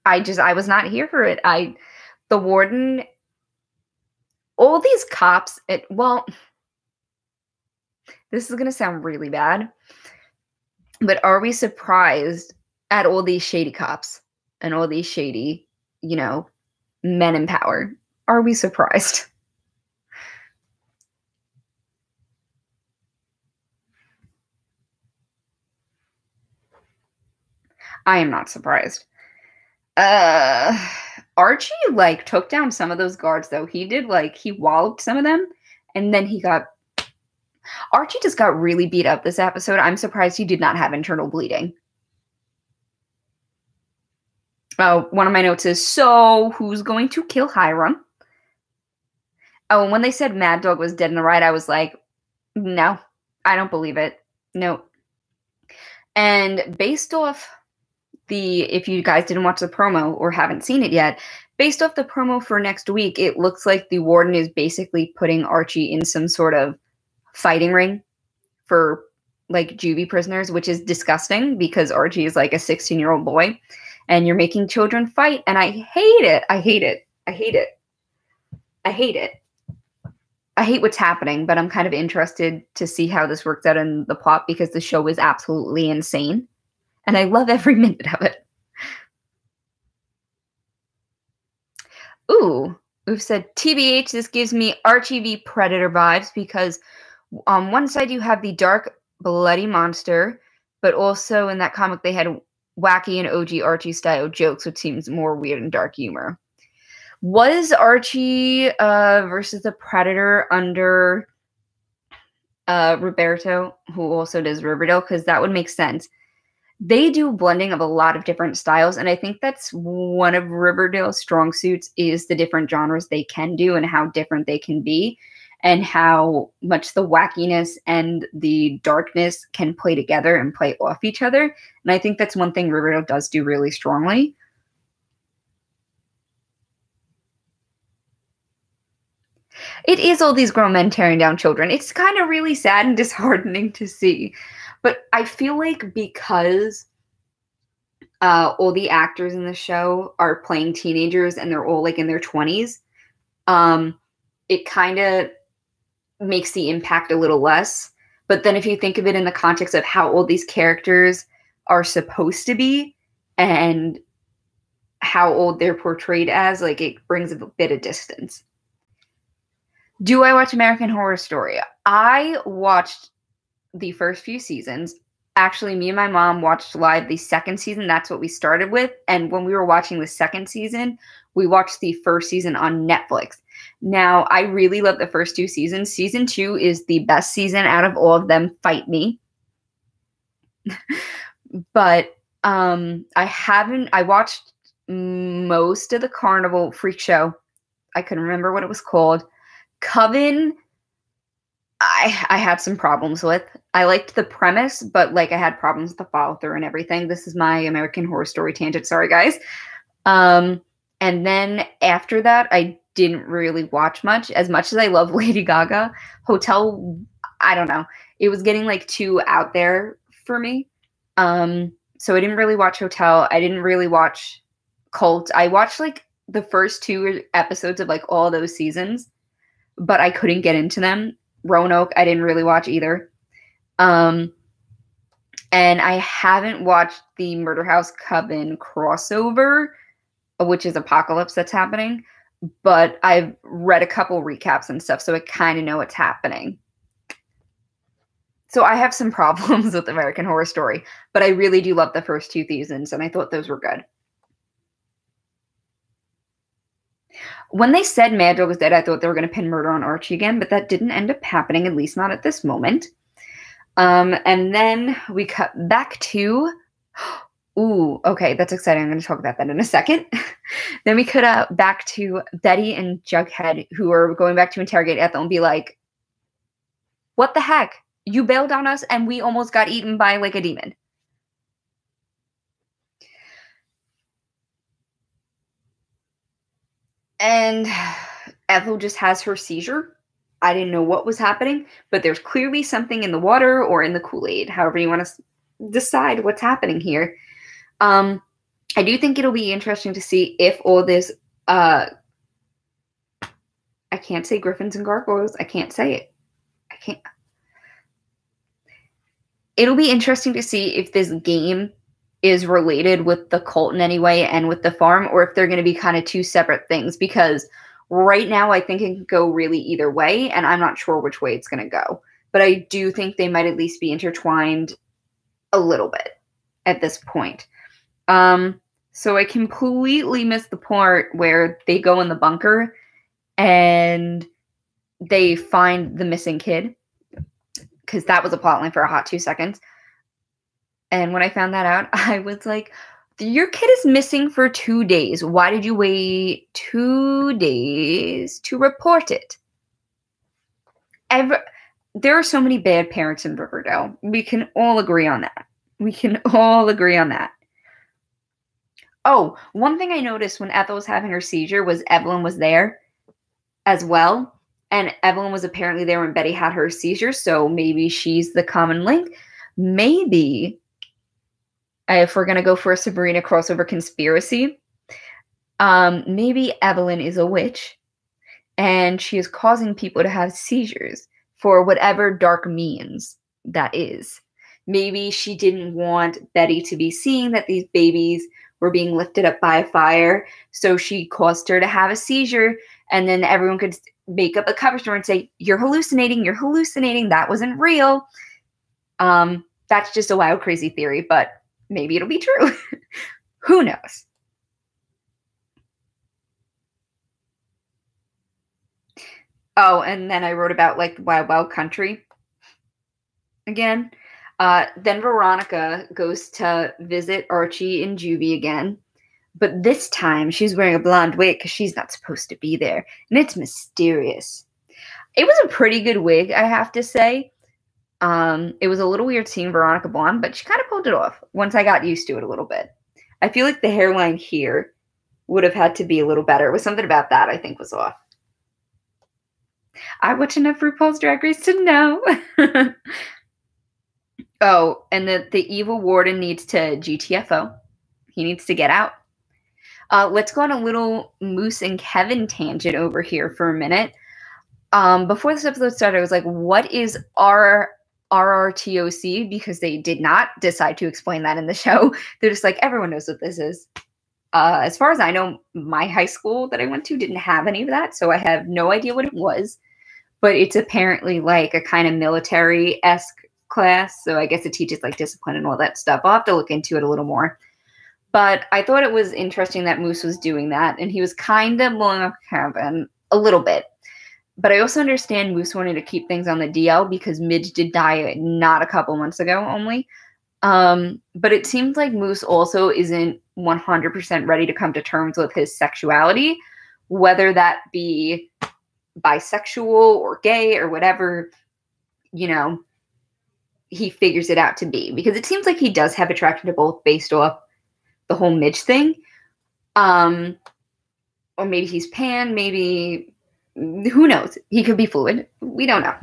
Speaker 1: I was not here for it. The warden, all these cops, well, this is going to sound really bad, but are we surprised at all these shady cops and all these shady, men in power? Are we surprised? I am not surprised. Archie, took down some of those guards, though. He did, he walloped some of them, and then Archie just got really beat up this episode. I'm surprised he did not have internal bleeding. One of my notes is, so who's going to kill Hiram? Oh, and when they said Mad Dog was dead in the riot, I was like, no, I don't believe it. No. And based off if you guys didn't watch the promo or haven't seen it yet, based off the promo for next week, it looks like the warden is basically putting Archie in some sort of fighting ring for juvie prisoners, which is disgusting because Archie is like a 16-year-old boy and you're making children fight. And I hate it. I hate it. I hate it. I hate it. I hate what's happening, but I'm kind of interested to see how this works out in the plot because the show is absolutely insane. And I love every minute of it. Ooh, we've said, TBH, this gives me Archie v Predator vibes because on one side you have the dark, bloody monster, but also in that comic they had wacky and OG Archie style jokes, which seems more weird and dark humor. Was Archie versus the Predator under Roberto, who also does Riverdale? Because that would make sense. They do blending of a lot of different styles, and I think that's one of Riverdale's strong suits is the different genres they can do and how different they can be and how much the wackiness and the darkness can play together and play off each other. And I think that's one thing Riverdale does do really strongly. It is all these grown men tearing down children. It's kind of really sad and disheartening to see. But I feel like because all the actors in the show are playing teenagers and they're all in their 20s, it kind of makes the impact a little less. But then if you think of it in the context of how old these characters are supposed to be and how old they're portrayed as, it brings a bit of distance. Do I watch American Horror Story? I watched the first few seasons. Actually, me and my mom watched live the second season. That's what we started with. And when we were watching the second season, we watched the first season on Netflix. Now, I really love the first two seasons. Season 2 is the best season out of all of them. Fight me. But I watched most of the Carnival Freak Show. I couldn't remember what it was called. Coven, I had some problems with. I liked the premise, but like I had problems with the follow through and everything. This is my American Horror Story tangent. Sorry, guys. And then after that, I didn't really watch much. As much as I love Lady Gaga, Hotel, I don't know. It was getting like too out there for me. So I didn't really watch Hotel. I didn't really watch Cult. I watched like the first 2 episodes of like all those seasons, but I couldn't get into them. Roanoke, I didn't really watch either. And I haven't watched the Murder House Coven crossover, which is Apocalypse that's happening, but I've read a couple recaps and stuff, so I kind of know what's happening. So I have some problems with American Horror Story, but I really do love the first 2 seasons, and I thought those were good. When they said Mad Dog was dead, I thought they were going to pin murder on Archie again, but that didn't end up happening, at least not at this moment. And then we cut back to... Ooh, okay, that's exciting. I'm going to talk about that in a second. Then we cut back to Betty and Jughead, who are going back to interrogate Ethel and be like, what the heck? You bailed on us and we almost got eaten by like a demon. And Ethel just has her seizure. I didn't know what was happening, but there's clearly something in the water or in the Kool-Aid, however you want to decide what's happening here. I do think it'll be interesting to see if all this, I can't say Griffins and Gargoyles. I can't say it. I can't. It'll be interesting to see if this game is related with the cult in any way and with the farm, or if they're going to be kind of 2 separate things, because right now I think it can go really either way, and I'm not sure which way it's going to go. But I do think they might at least be intertwined a little bit at this point. So I completely missed the part where they go in the bunker and they find the missing kid, because that was a plotline for a hot 2 seconds. And when I found that out, I was like, your kid is missing for 2 days. Why did you wait 2 days to report it? There are so many bad parents in Riverdale. We can all agree on that. We can all agree on that. Oh, one thing I noticed when Ethel was having her seizure was Evelyn was there as well. And Evelyn was apparently there when Betty had her seizure, so maybe she's the common link. Maybe, if we're going to go for a Sabrina crossover conspiracy, maybe Evelyn is a witch, and she is causing people to have seizures for whatever dark means that is. Maybe she didn't want Betty to be seeing that these babies were being lifted up by a fire, so she caused her to have a seizure, and then everyone could make up a cover story and say, you're hallucinating, that wasn't real. That's just a wild, crazy theory, but maybe it'll be true. Who knows? Oh, and then I wrote about like Wild Wild Country again. Then Veronica goes to visit Archie and Juvie again. But this time she's wearing a blonde wig because she's not supposed to be there. And it's mysterious. It was a pretty good wig, I have to say. It was a little weird seeing Veronica blonde, but she kind of pulled it off once I got used to it a little bit. I feel like the hairline here would have had to be a little better. It was something about that I think was off. I watch enough RuPaul's Drag Race to know. Oh, and the evil warden needs to GTFO. He needs to get out. Let's go on a little Moose and Kevin tangent over here for a minute. Before this episode started, I was like, what is RRTOC? Because they did not decide to explain that in the show. They're just like, everyone knows what this is. As far as I know, my high school that I went to didn't have any of that, so I have no idea what it was. But it's apparently like a kind of military-esque class, so I guess it teaches like discipline and all that stuff. I'll have to look into it a little more. But I thought it was interesting that Moose was doing that, and he was kind of blowing up Kevin a little bit. But I also understand Moose wanted to keep things on the DL because Midge did die not a couple months ago only. But it seems like Moose also isn't 100% ready to come to terms with his sexuality, whether that be bisexual or gay or whatever, he figures it out to be. Because it seems like he does have attraction to both based off the whole Midge thing. Or maybe he's pan, maybe, who knows? He could be fluid. We don't know.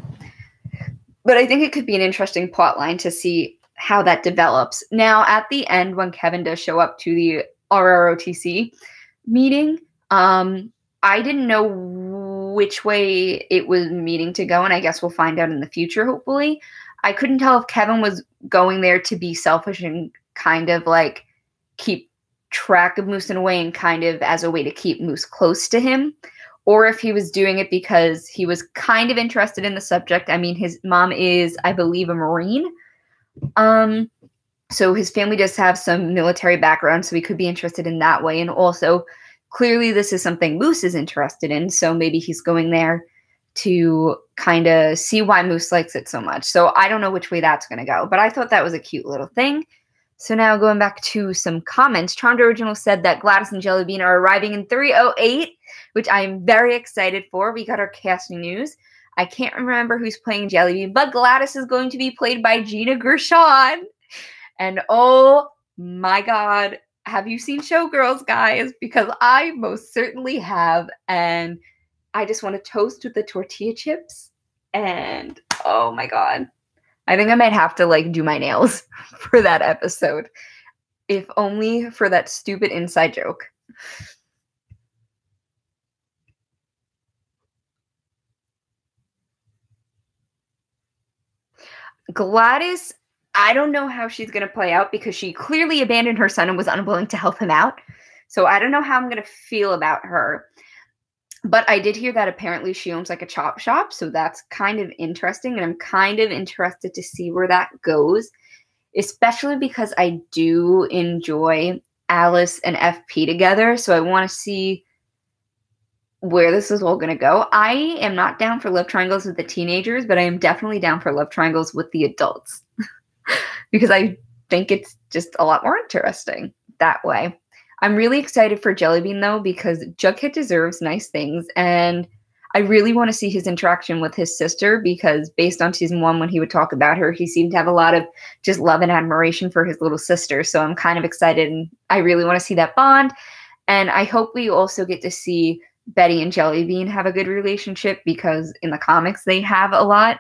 Speaker 1: But I think it could be an interesting plot line to see how that develops. Now, at the end, when Kevin does show up to the RROTC meeting, I didn't know which way it was meaning to go, and I guess we'll find out in the future, hopefully. I couldn't tell if Kevin was going there to be selfish and kind of like keep track of Moose in a way and kind of as a way to keep Moose close to him, or if he was doing it because he was kind of interested in the subject. I mean, his mom is, I believe, a Marine. So his family does have some military background, so he could be interested in that way. And also, clearly this is something Moose is interested in, so maybe he's going there to kind of see why Moose likes it so much. So I don't know which way that's going to go, but I thought that was a cute little thing. So now going back to some comments, Trond Original said that Gladys and Jellybean are arriving in 308, which I'm very excited for. We got our casting news. I can't remember who's playing Jellybean, but Gladys is going to be played by Gina Gershon. And oh my God, have you seen Showgirls, guys? Because I most certainly have. And I just want to toast with the tortilla chips. And oh my God. I think I might have to like do my nails for that episode. If only for that stupid inside joke. Gladys, I don't know how she's going to play out because she clearly abandoned her son and was unwilling to help him out. So I don't know how I'm going to feel about her. But I did hear that apparently she owns like a chop shop. So that's kind of interesting. And I'm kind of interested to see where that goes, especially because I do enjoy Alice and FP together. So I want to see where this is all going to go. I am not down for love triangles with the teenagers, but I am definitely down for love triangles with the adults because I think it's just a lot more interesting that way. I'm really excited for Jellybean, though, because Jughead deserves nice things, and I really want to see his interaction with his sister because based on season 1, when he would talk about her, he seemed to have a lot of just love and admiration for his little sister, so I'm kind of excited, and I really want to see that bond, and I hope we also get to see Betty and Jellybean have a good relationship because in the comics they have a lot.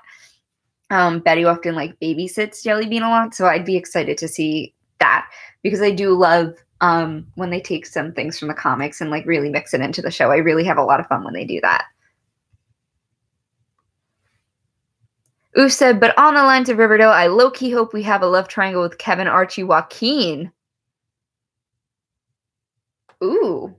Speaker 1: Betty often like babysits Jellybean a lot, so I'd be excited to see that because I do love when they take some things from the comics and like really mix it into the show. I really have a lot of fun when they do that. Oof said, but on the lines of Riverdale, I low-key hope we have a love triangle with Kevin, Archie, Joaquin. Ooh.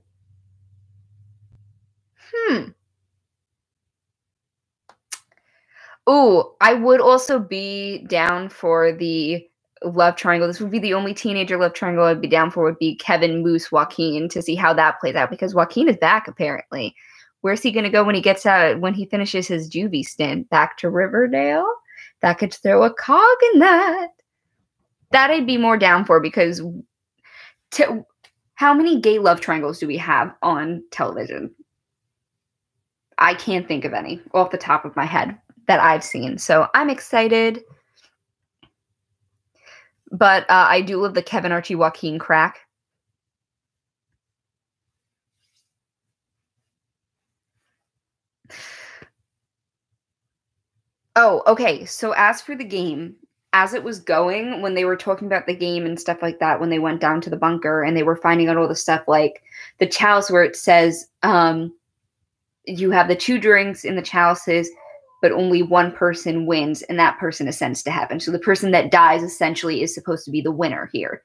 Speaker 1: Ooh, I would also be down for the love triangle. This would be the only teenager love triangle I'd be down for would be Kevin, Moose, Joaquin to see how that plays out because Joaquin is back apparently. Where's he going to go when he gets out, when he finishes his juvie stint? Back to Riverdale? That could throw a cog in that. That I'd be more down for because how many gay love triangles do we have on television? I can't think of any off the top of my head that I've seen. So I'm excited. But I do love the Kevin, Archie, Joaquin crack. Oh, okay. So as for the game, as it was going, when they were talking about the game and stuff like that, when they went down to the bunker and they were finding out all the stuff like the chalice where it says you have the 2 drinks in the chalices, but only one person wins, and that person ascends to heaven. So the person that dies essentially is supposed to be the winner here.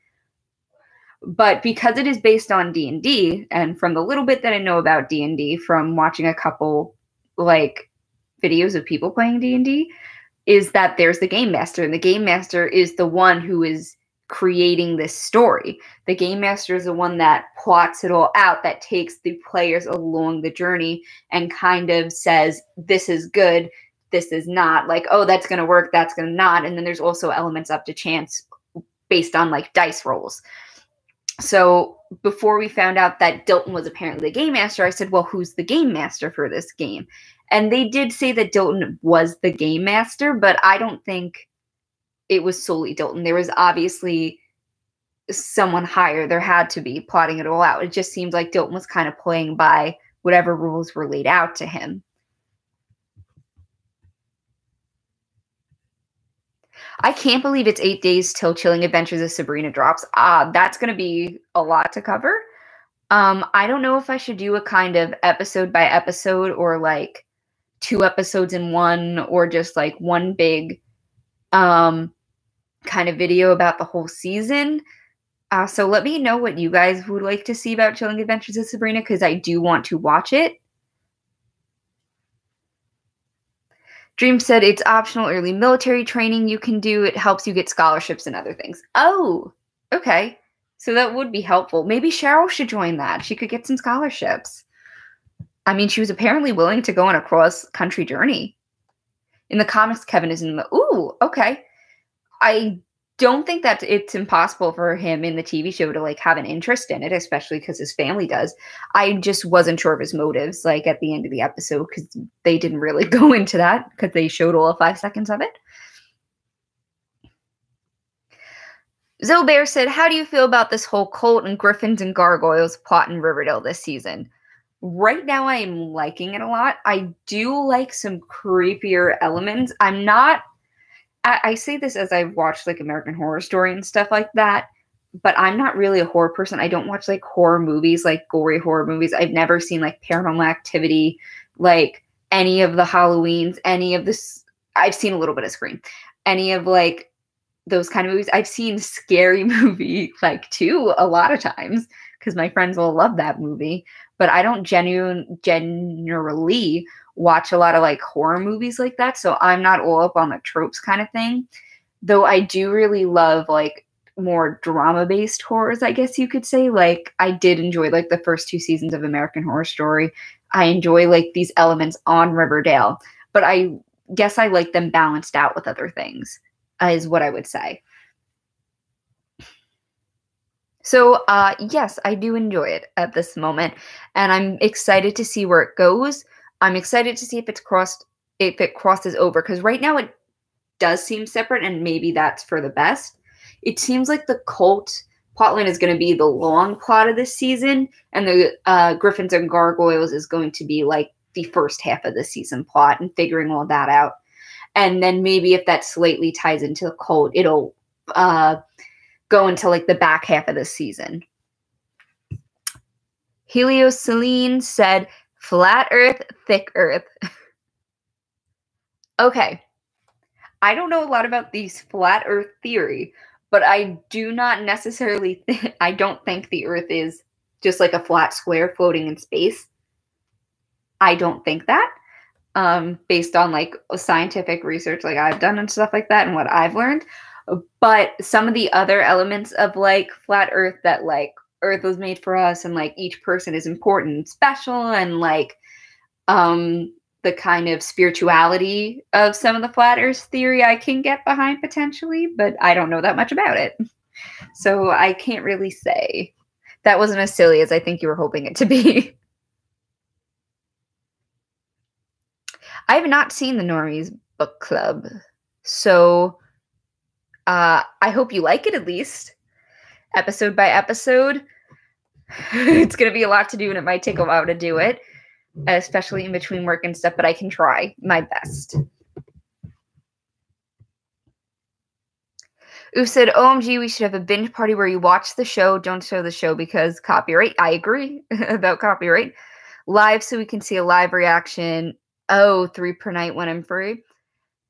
Speaker 1: But because it is based on D&D, and from the little bit that I know about D&D, from watching a couple like videos of people playing D&D, is that there's the game master, and the game master is the one who is creating this story. The game master is the one that plots it all out, that takes the players along the journey and kind of says, this is good, this is not. Like, oh, that's going to work, that's going to not. And then there's also elements up to chance based on like dice rolls. So before we found out that Dilton was apparently the game master, I said, well, who's the game master for this game? And they did say that Dilton was the game master, but I don't think it was solely Dilton. There was obviously someone higher. There had to be plotting it all out. It just seemed like Dilton was kind of playing by whatever rules were laid out to him. I can't believe it's 8 days till Chilling Adventures of Sabrina drops. That's going to be a lot to cover. I don't know if I should do a kind of episode by episode or like 2 episodes in one, or just like one big kind of video about the whole season. So let me know what you guys would like to see about Chilling Adventures of Sabrina, because I do want to watch it. Dream said it's optional early military training you can do. It helps you get scholarships and other things. Oh, okay. So that would be helpful. Maybe Cheryl should join that. She could get some scholarships. I mean, she was apparently willing to go on a cross-country journey. In the comics, Kevin is in the... Ooh, okay. I don't think that it's impossible for him in the TV show to like have an interest in it, especially because his family does. I just wasn't sure of his motives, like at the end of the episode, because they didn't really go into that because they showed all of 5 seconds of it. Zobear said, how do you feel about this whole cult and griffins and gargoyles plot in Riverdale this season? Right now, I am liking it a lot. I do like some creepier elements. I'm not... I say this as I've watched like American Horror Story and stuff like that, but I'm not really a horror person. I don't watch like horror movies, like gory horror movies. I've never seen like Paranormal Activity, like any of the Halloweens, any of this. I've seen a little bit of Scream, any of like those kind of movies. I've seen Scary Movie like 2 a lot of times because my friends will love that movie, but I don't generally watch a lot of like horror movies like that, so I'm not all up on the tropes kind of thing. Though I do really love like more drama-based horrors, I guess you could say. Like I did enjoy like the first 2 seasons of American Horror Story. I enjoy like these elements on Riverdale, but I guess I like them balanced out with other things, is what I would say. So yes, I do enjoy it at this moment, and I'm excited to see where it goes. I'm excited to see if it crosses over, because right now it does seem separate, and maybe that's for the best. It seems like the cult plotline is going to be the long plot of this season, and the Griffins and Gargoyles is going to be like the first half of the season plot and figuring all that out. And then maybe if that slightly ties into the cult, it'll go into like the back half of the season. Helioceline said, flat Earth, thick Earth. Okay. I don't know a lot about these flat Earth theory, but I do not necessarily I don't think the Earth is just like a flat square floating in space. I don't think that. Based on like scientific research like I've done and stuff like that and what I've learned. But some of the other elements of like flat Earth, that like Earth was made for us and like each person is important and special, and like the kind of spirituality of some of the flat Earth theory I can get behind potentially, but I don't know that much about it. So I can't really say. That wasn't as silly as I think you were hoping it to be. I have not seen the Normies Book Club, so I hope you like it, at least episode by episode. It's going to be a lot to do, and it might take a while to do it, especially in between work and stuff, but I can try my best. Oof said, OMG, we should have a binge party where you watch the show, don't show the show because copyright. I agree about copyright. Live so we can see a live reaction. Oh, 3 per night when I'm free.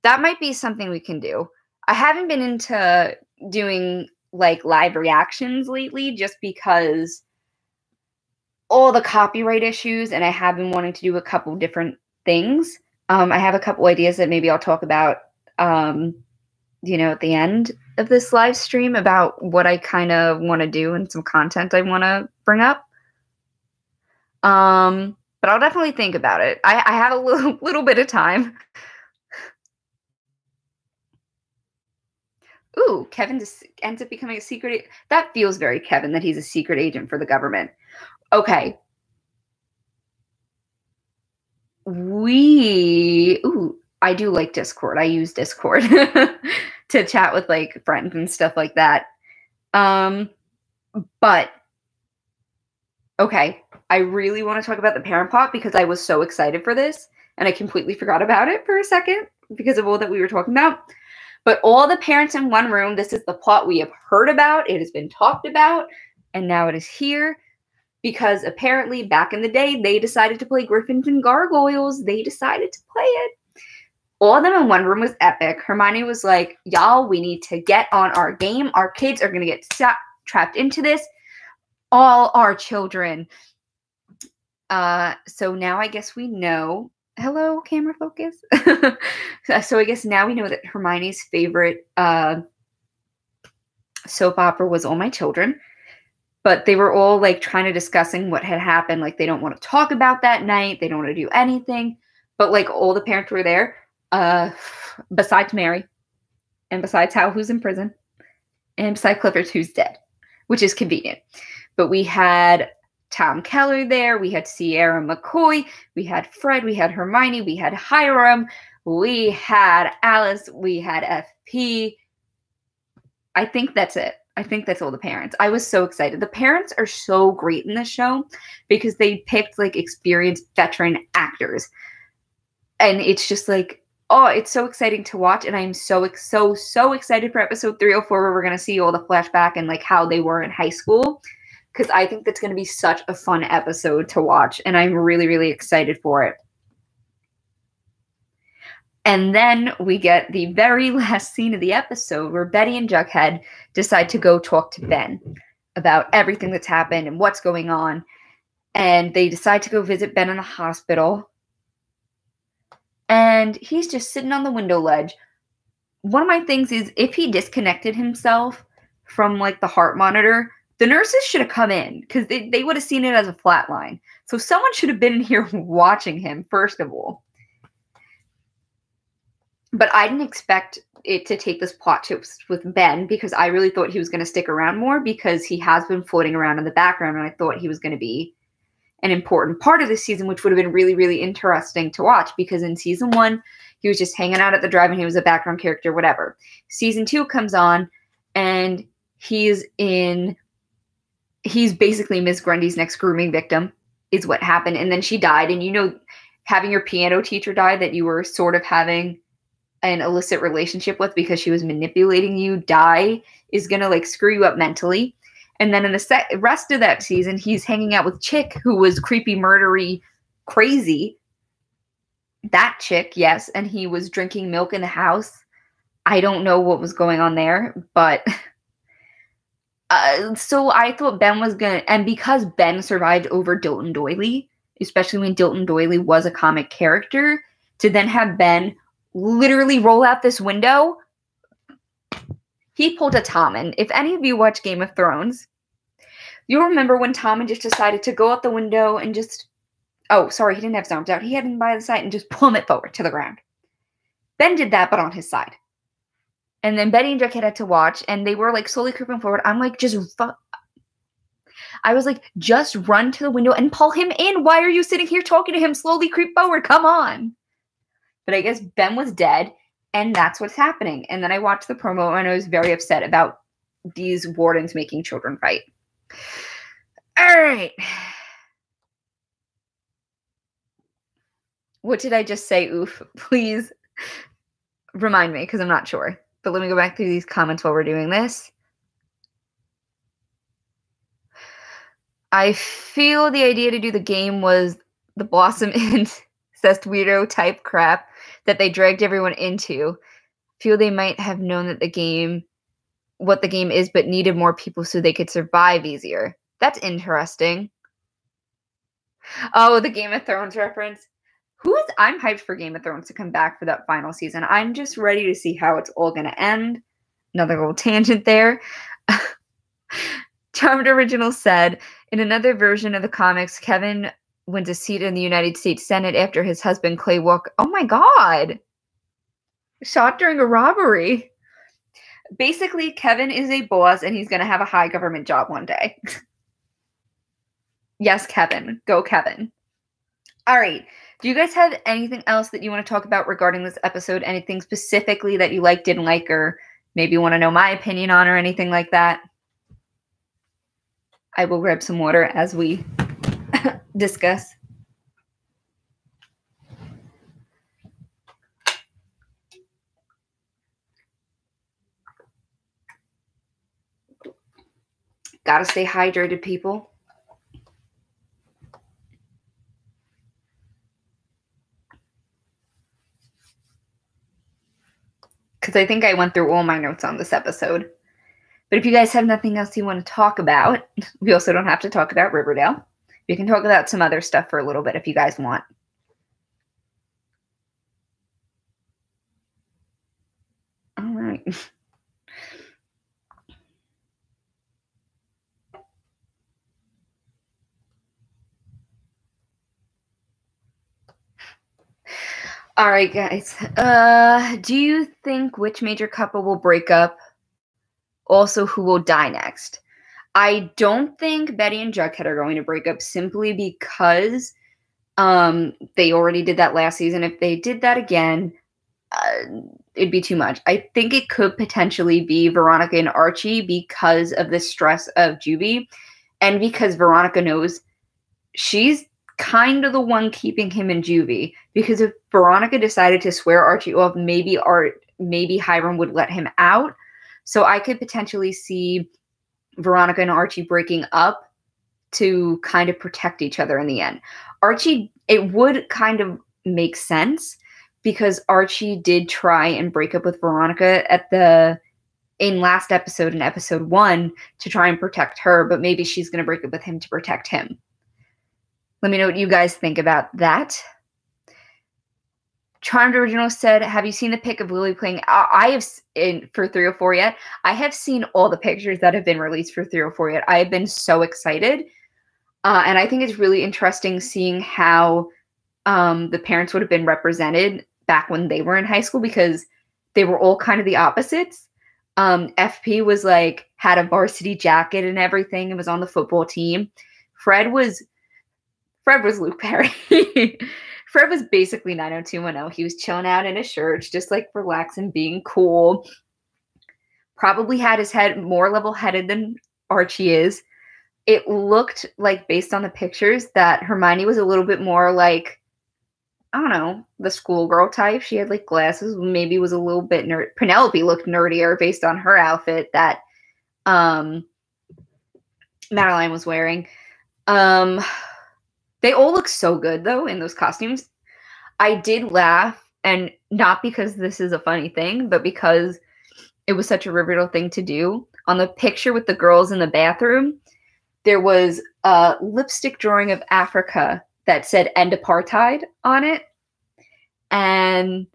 Speaker 1: That might be something we can do. I haven't been into doing like live reactions lately just because all the copyright issues, and I have been wanting to do a couple different things. I have a couple ideas that maybe I'll talk about, at the end of this live stream about what I kind of want to do and some content I want to bring up. But I'll definitely think about it. I have a little bit of time. Ooh, Kevin just ends up becoming a secret. That feels very Kevin, that he's a secret agent for the government. Okay. I do like Discord. I use Discord to chat with like friends and stuff like that. But okay, I really want to talk about the parent plot because I was so excited for this and I completely forgot about it for a second because of all that we were talking about. But all the parents in one room, this is the plot we have heard about. It has been talked about, and now it is here because apparently back in the day, they decided to play Griffins and Gargoyles. They decided to play it. All of them in one room was epic. Hermione was like, y'all, we need to get on our game. Our kids are going to get trapped into this. All our children. So now I guess we know. Hello, camera focus. So I guess now we know that Hermione's favorite soap opera was All My Children. But they were all like trying to discussing what had happened. Like they don't want to talk about that night. They don't want to do anything. But like all the parents were there. Besides Mary. And besides Hal, who's in prison. And besides Clifford, who's dead. Which is convenient. But we had Tom Keller there. We had Sierra McCoy. We had Fred. We had Hermione. We had Hiram. We had Alice. We had FP. I think that's it. I think that's all the parents. I was so excited. The parents are so great in this show because they picked like experienced veteran actors. And it's just like, oh, it's so exciting to watch. And I'm so excited for episode 304 where we're going to see all the flashback and like how they were in high school. Because I think that's going to be such a fun episode to watch. And I'm really, really excited for it. And then we get the very last scene of the episode where Betty and Jughead decide to go talk to Ben about everything that's happened and what's going on. And they decide to go visit Ben in the hospital. And he's just sitting on the window ledge. One of my things is if he disconnected himself from like the heart monitor, the nurses should have come in because they would have seen it as a flat line. So someone should have been in here watching him, first of all. But I didn't expect it to take this plot twist with Ben because I really thought he was going to stick around more because he has been floating around in the background and I thought he was going to be an important part of this season, which would have been really, really interesting to watch because in season 1, he was just hanging out at the drive-in. He was a background character, whatever. Season 2 comes on and he's basically Miss Grundy's next grooming victim is what happened. And then she died. And you know, having your piano teacher die that you were sort of having an illicit relationship with because she was manipulating you die is going to like screw you up mentally. And then in the rest of that season, he's hanging out with Chick, who was creepy, murdery, crazy. That chick, yes. And he was drinking milk in the house. I don't know what was going on there, but so I thought Ben was going to, and because Ben survived over Dilton Doily, especially when Dilton Doily was a comic character, to then have Ben literally roll out this window, he pulled a Tommen. If any of you watch Game of Thrones, you'll remember when Tommen just decided to go out the window and just, oh, sorry, he didn't have his arms out. He had him by the side and just plummet forward to the ground. Ben did that, but on his side. And then Betty and Jughead had to watch, and they were like slowly creeping forward. I'm like, I was like, just run to the window and pull him in. Why are you sitting here talking to him? Slowly creep forward. Come on. But I guess Ben was dead, and that's what's happening. And then I watched the promo, and I was very upset about these wardens making children fight. All right. What did I just say? Oof. Please remind me, because I'm not sure. But let me go back through these comments while we're doing this. I feel the idea to do the game was the Blossom incest weirdo type crap that they dragged everyone into. Feel they might have known that what the game is, but needed more people so they could survive easier. That's interesting. Oh, the Game of Thrones reference. I'm hyped for Game of Thrones to come back for that final season. I'm just ready to see how it's all going to end. Another little tangent there. Charmed Original said, in another version of the comics, Kevin wins a seat in the United States Senate after his husband, Clay Walker. Oh my God. Shot during a robbery. basically, Kevin is a boss and he's going to have a high government job one day. Yes, Kevin. Go, Kevin. All right. Do you guys have anything else that you want to talk about regarding this episode? Anything specifically that you like, didn't like, or maybe want to know my opinion on, or anything like that? I will grab some water as we discuss. Gotta stay hydrated, people. Because I think I went through all my notes on this episode. But if you guys have nothing else you want to talk about, we also don't have to talk about Riverdale. We can talk about some other stuff for a little bit if you guys want. All right. All right, guys. Do you think which major couple will break up? Also, who will die next? I don't think Betty and Jughead are going to break up simply because they already did that last season. If they did that again, it'd be too much. I think it could potentially be Veronica and Archie because of the stress of juvie, and because Veronica knows she's kind of the one keeping him in juvie. Because if Veronica decided to swear Archie off, maybe Hiram would let him out. So I could potentially see Veronica and Archie breaking up to kind of protect each other in the end. Archie, it would kind of make sense because Archie did try and break up with Veronica in last episode, in episode 1, to try and protect her, but maybe she's going to break up with him to protect him. Let me know what you guys think about that. Charmed Original said, have you seen the pic of Lily playing? I have, for 304 yet. I have seen all the pictures that have been released for 304 yet. I have been so excited. And I think it's really interesting seeing how the parents would have been represented back when they were in high school, because they were all kind of the opposites. FP was had a varsity jacket and everything and was on the football team. Fred was Luke Perry. Fred was basically 90210. He was chilling out in his church, just relaxing, being cool. Probably had his head more level-headed than Archie is. It looked like, based on the pictures, that Hermione was a little bit more I don't know, the schoolgirl type. She had glasses, maybe was a little bit nerd. Penelope looked nerdier based on her outfit that Madeline was wearing. They all look so good, though, in those costumes. I did laugh, and not because this is a funny thing, but because it was such a Riverdale thing to do. On the picture with the girls in the bathroom, there was a lipstick drawing of Africa that said "End Apartheid" on it. And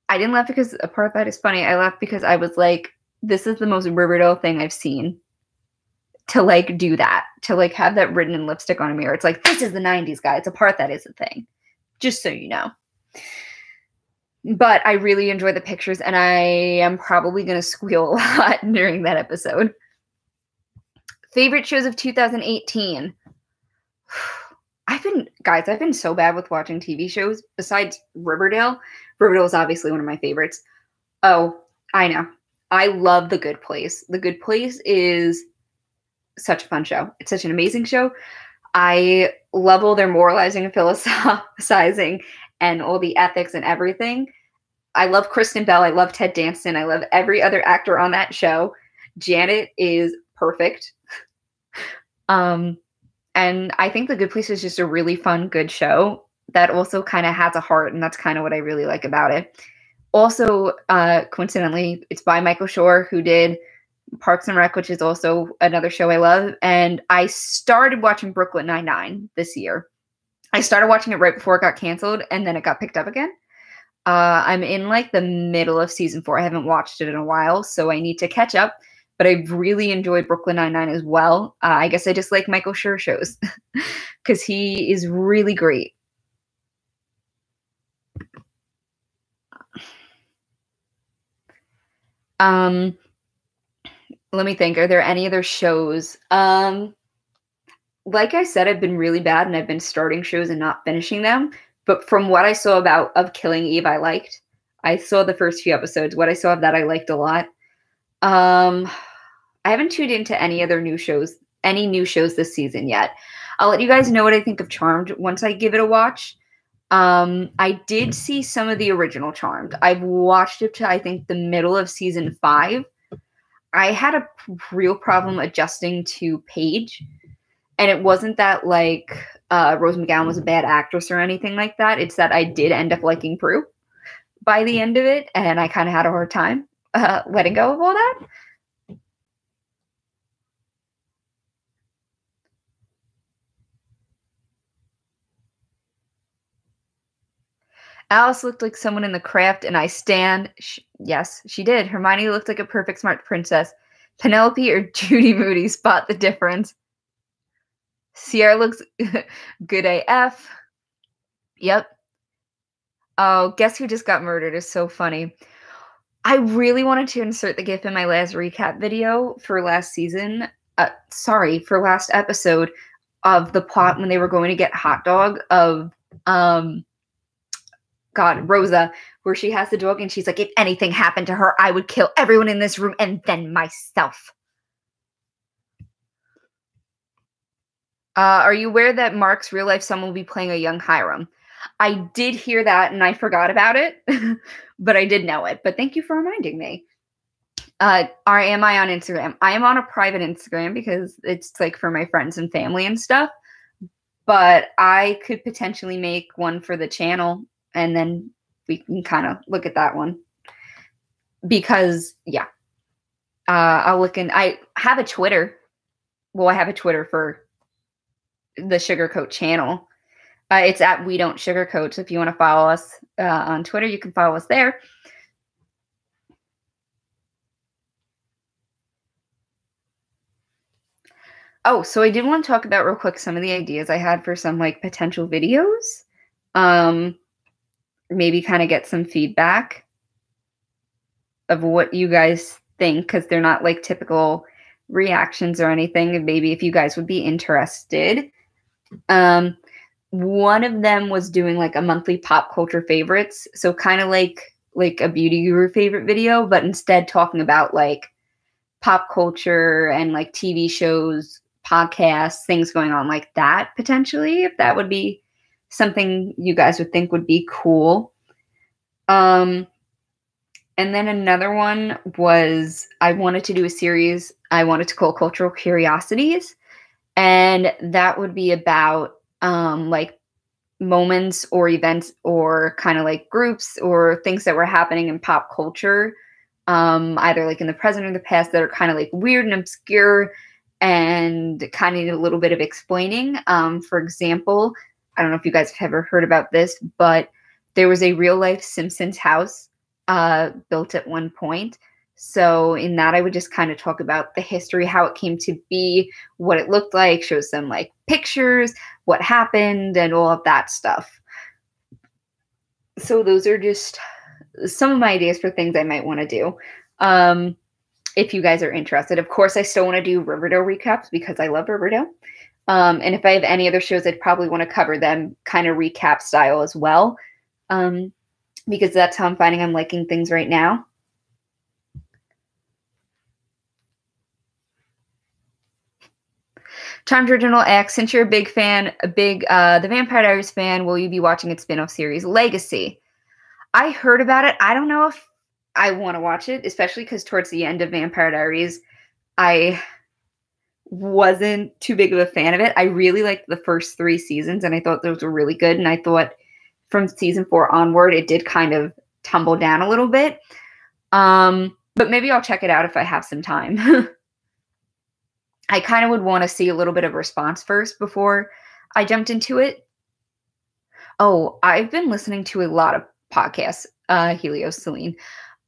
Speaker 1: I didn't laugh because apartheid is funny. I laughed because I was like, this is the most Riverdale thing I've seen. To do that, to have that written in lipstick on a mirror. It's this is the 90s, guys. Apartheid is a thing. Just so you know. But I really enjoy the pictures, and I am probably going to squeal a lot during that episode. Favorite shows of 2018. I've been so bad with watching TV shows. Besides Riverdale. Riverdale is obviously one of my favorites. Oh, I know. I love The Good Place. The Good Place is such a fun show. It's such an amazing show. I love all their moralizing and philosophizing and all the ethics and everything. I love Kristen Bell. I love Ted Danson. I love every other actor on that show. Janet is perfect. And I think The Good Place is just a really fun, good show that also kind of has a heart, and that's kind of what I really like about it. Also, coincidentally, it's by Michael Schur, who did Parks and Rec, which is also another show I love. And I started watching Brooklyn Nine-Nine this year. I started watching it right before it got canceled, and then it got picked up again. I'm in the middle of season 4. I haven't watched it in a while, so I need to catch up. But I've really enjoyed Brooklyn Nine-Nine as well. I guess I just like Michael Schur shows because he is really great. Let me think. Are there any other shows? Like I said, I've been really bad and I've been starting shows and not finishing them. But from what I saw of Killing Eve, I liked. I saw the first few episodes. What I saw of that, I liked a lot. I haven't tuned into any new shows this season yet. I'll let you guys know what I think of Charmed once I give it a watch. I did see some of the original Charmed. I've watched it to, I think, the middle of season 5. I had a real problem adjusting to Paige. And it wasn't that, like, Rose McGowan was a bad actress or anything like that. It's that I did end up liking Prue by the end of it. And I kind of had a hard time letting go of all that. Alice looked like someone in The Craft, and I stand. Yes, she did. Hermione looked like a perfect smart princess. Penelope or Judy Moody, spot the difference. Sierra looks good AF. Yep. Oh, guess who just got murdered is so funny. I really wanted to insert the GIF in my last recap video for last season. For last episode of the plot when they were going to get hot dog of Rosa, where she has the dog and she's like, if anything happened to her, I would kill everyone in this room and then myself. Are you aware that Mark's real life son will be playing a young Hiram? I did hear that and I forgot about it, but I did know it. But thank you for reminding me. Am I on Instagram? I am on a private Instagram because it's like for my friends and family and stuff. But I could potentially make one for the channel and then we can kind of look at that one. Because, yeah. I'll look in. I have a Twitter. Well, I have a Twitter for the Sugarcoat channel. It's at We Don't Sugarcoat. So if you want to follow us on Twitter, you can follow us there. Oh, so I did want to talk about real quick some of the ideas I had for some like potential videos. Maybe kind of get some feedback of what you guys think, because they're not like typical reactions or anything. And maybe if you guys would be interested. One of them was doing like a monthly pop culture favorites. So kind of like a beauty guru favorite video, but instead talking about like pop culture and like TV shows, podcasts, things going on like that, potentially, if that would be something you guys would think would be cool. And then another one was I wanted to do a series I wanted to call Cultural Curiosities. And that would be about like moments or events or kind of like groups or things that were happening in pop culture, either like in the present or the past, that are kind of like weird and obscure and kind of need a little bit of explaining. For example, I don't know if you guys have ever heard about this, but there was a real life Simpsons house built at one point. So in that, I would just kind of talk about the history, how it came to be, what it looked like, show some like pictures, what happened, and all of that stuff. So those are just some of my ideas for things I might want to do. If you guys are interested. Of course, I still want to do Riverdale recaps because I love Riverdale. And if I have any other shows, I'd probably want to cover them kind of recap style as well. Because that's how I'm finding I'm liking things right now. Charmed Original X, since you're a big The Vampire Diaries fan, will you be watching its spin-off series, Legacy? I heard about it. I don't know if I want to watch it, especially because towards the end of Vampire Diaries, I wasn't too big of a fan of it. I really liked the first 3 seasons, and I thought those were really good, and I thought from season 4 onward, it did kind of tumble down a little bit. But maybe I'll check it out if I have some time. I kind of would want to see a little bit of response first before I jumped into it. Oh, I've been listening to a lot of podcasts, Helios, Celine.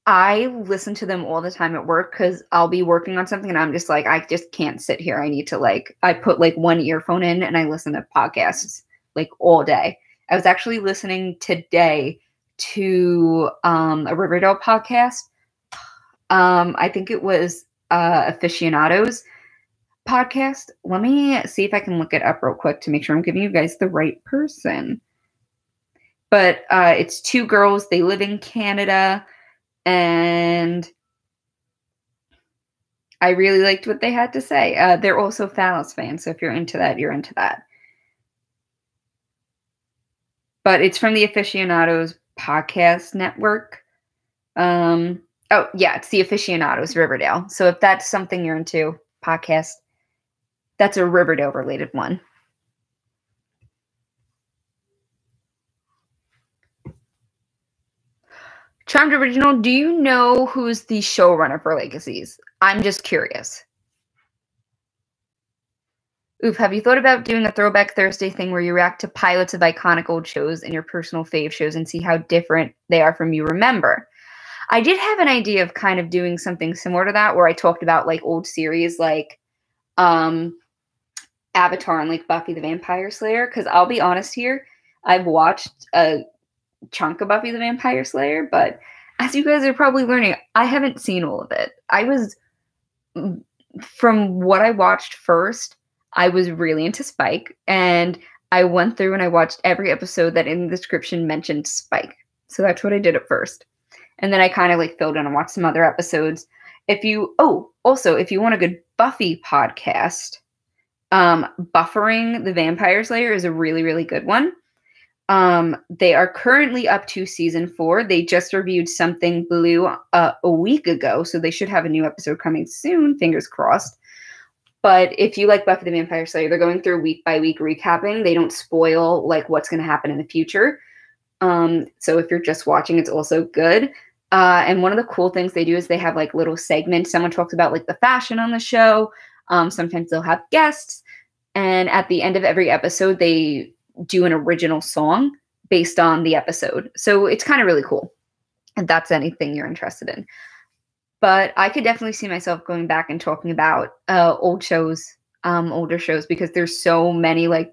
Speaker 1: I listen to them all the time at work because I'll be working on something and I'm just like, I just can't sit here. I need to I put like one earphone in and I listen to podcasts like all day. I was actually listening today to a Riverdale podcast. I think it was Aficionados podcast. Let me see if I can look it up real quick to make sure I'm giving you guys the right person. But it's two girls. They live in Canada, and I really liked what they had to say. They're also Phallus fans, so if you're into that, you're into that. But it's from the Aficionados podcast network. Oh, yeah, it's the Aficionados Riverdale. So if that's something you're into, podcast, that's a Riverdale related one. Charmed Original, do you know who's the showrunner for Legacies? I'm just curious. Oof, have you thought about doing a Throwback Thursday thing where you react to pilots of iconic old shows and your personal fave shows and see how different they are from you remember? I did have an idea of kind of doing something similar to that where I talked about like old series like Avatar and like Buffy the Vampire Slayer, because I'll be honest here, I've watched a chunk of Buffy the Vampire Slayer, but as you guys are probably learning, I haven't seen all of it. From what I watched first, I was really into Spike, and I went through and I watched every episode that in the description mentioned Spike. So that's what I did at first. And then I kind of like filled in and watched some other episodes. If you want a good Buffy podcast, Buffering the Vampire Slayer is a really, really good one. They are currently up to season 4. They just reviewed Something Blue a week ago, so they should have a new episode coming soon, fingers crossed. But if you like Buffy the Vampire Slayer, they're going through week by week recapping. They don't spoil like what's going to happen in the future. So if you're just watching, it's also good. And one of the cool things they do is they have like little segments. Someone talks about like the fashion on the show. Sometimes they'll have guests. And at the end of every episode, they do an original song based on the episode. So it's kind of really cool. If that's anything you're interested in. But I could definitely see myself going back and talking about older shows, because there's so many like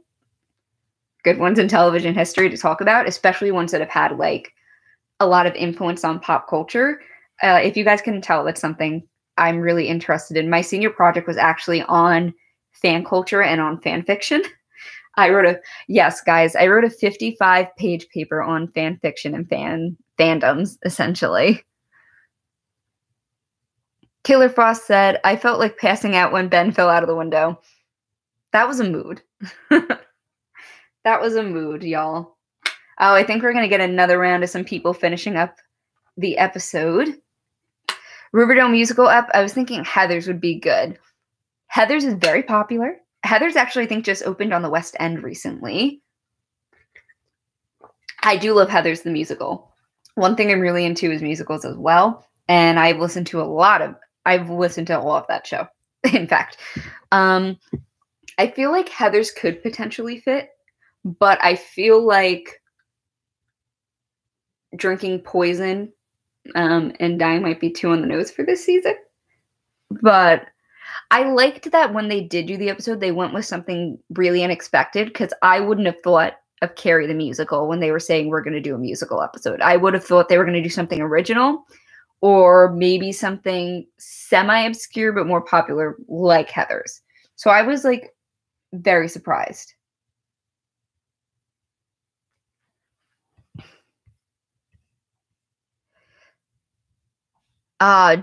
Speaker 1: good ones in television history to talk about, especially ones that have had like a lot of influence on pop culture. If you guys can tell, that's something I'm really interested in. My senior project was actually on fan culture and on fan fiction. I wrote a 55-page paper on fan fiction and fandoms, essentially. Killer Frost said, I felt like passing out when Ben fell out of the window. That was a mood. That was a mood, y'all. Oh, I think we're going to get another round of some people finishing up the episode. Riverdale musical up. I was thinking Heathers would be good. Heathers is very popular. Heathers actually, I think, just opened on the West End recently. I do love Heathers the musical. One thing I'm really into is musicals as well. And I've listened to all of that show. In fact, I feel like Heathers could potentially fit, but I feel like Drinking Poison and Dying might be too on the nose for this season. But I liked that when they did do the episode, they went with something really unexpected, because I wouldn't have thought of Carrie the musical when they were saying we're going to do a musical episode. I would have thought they were going to do something original, or maybe something semi-obscure but more popular like Heathers. So I was like very surprised.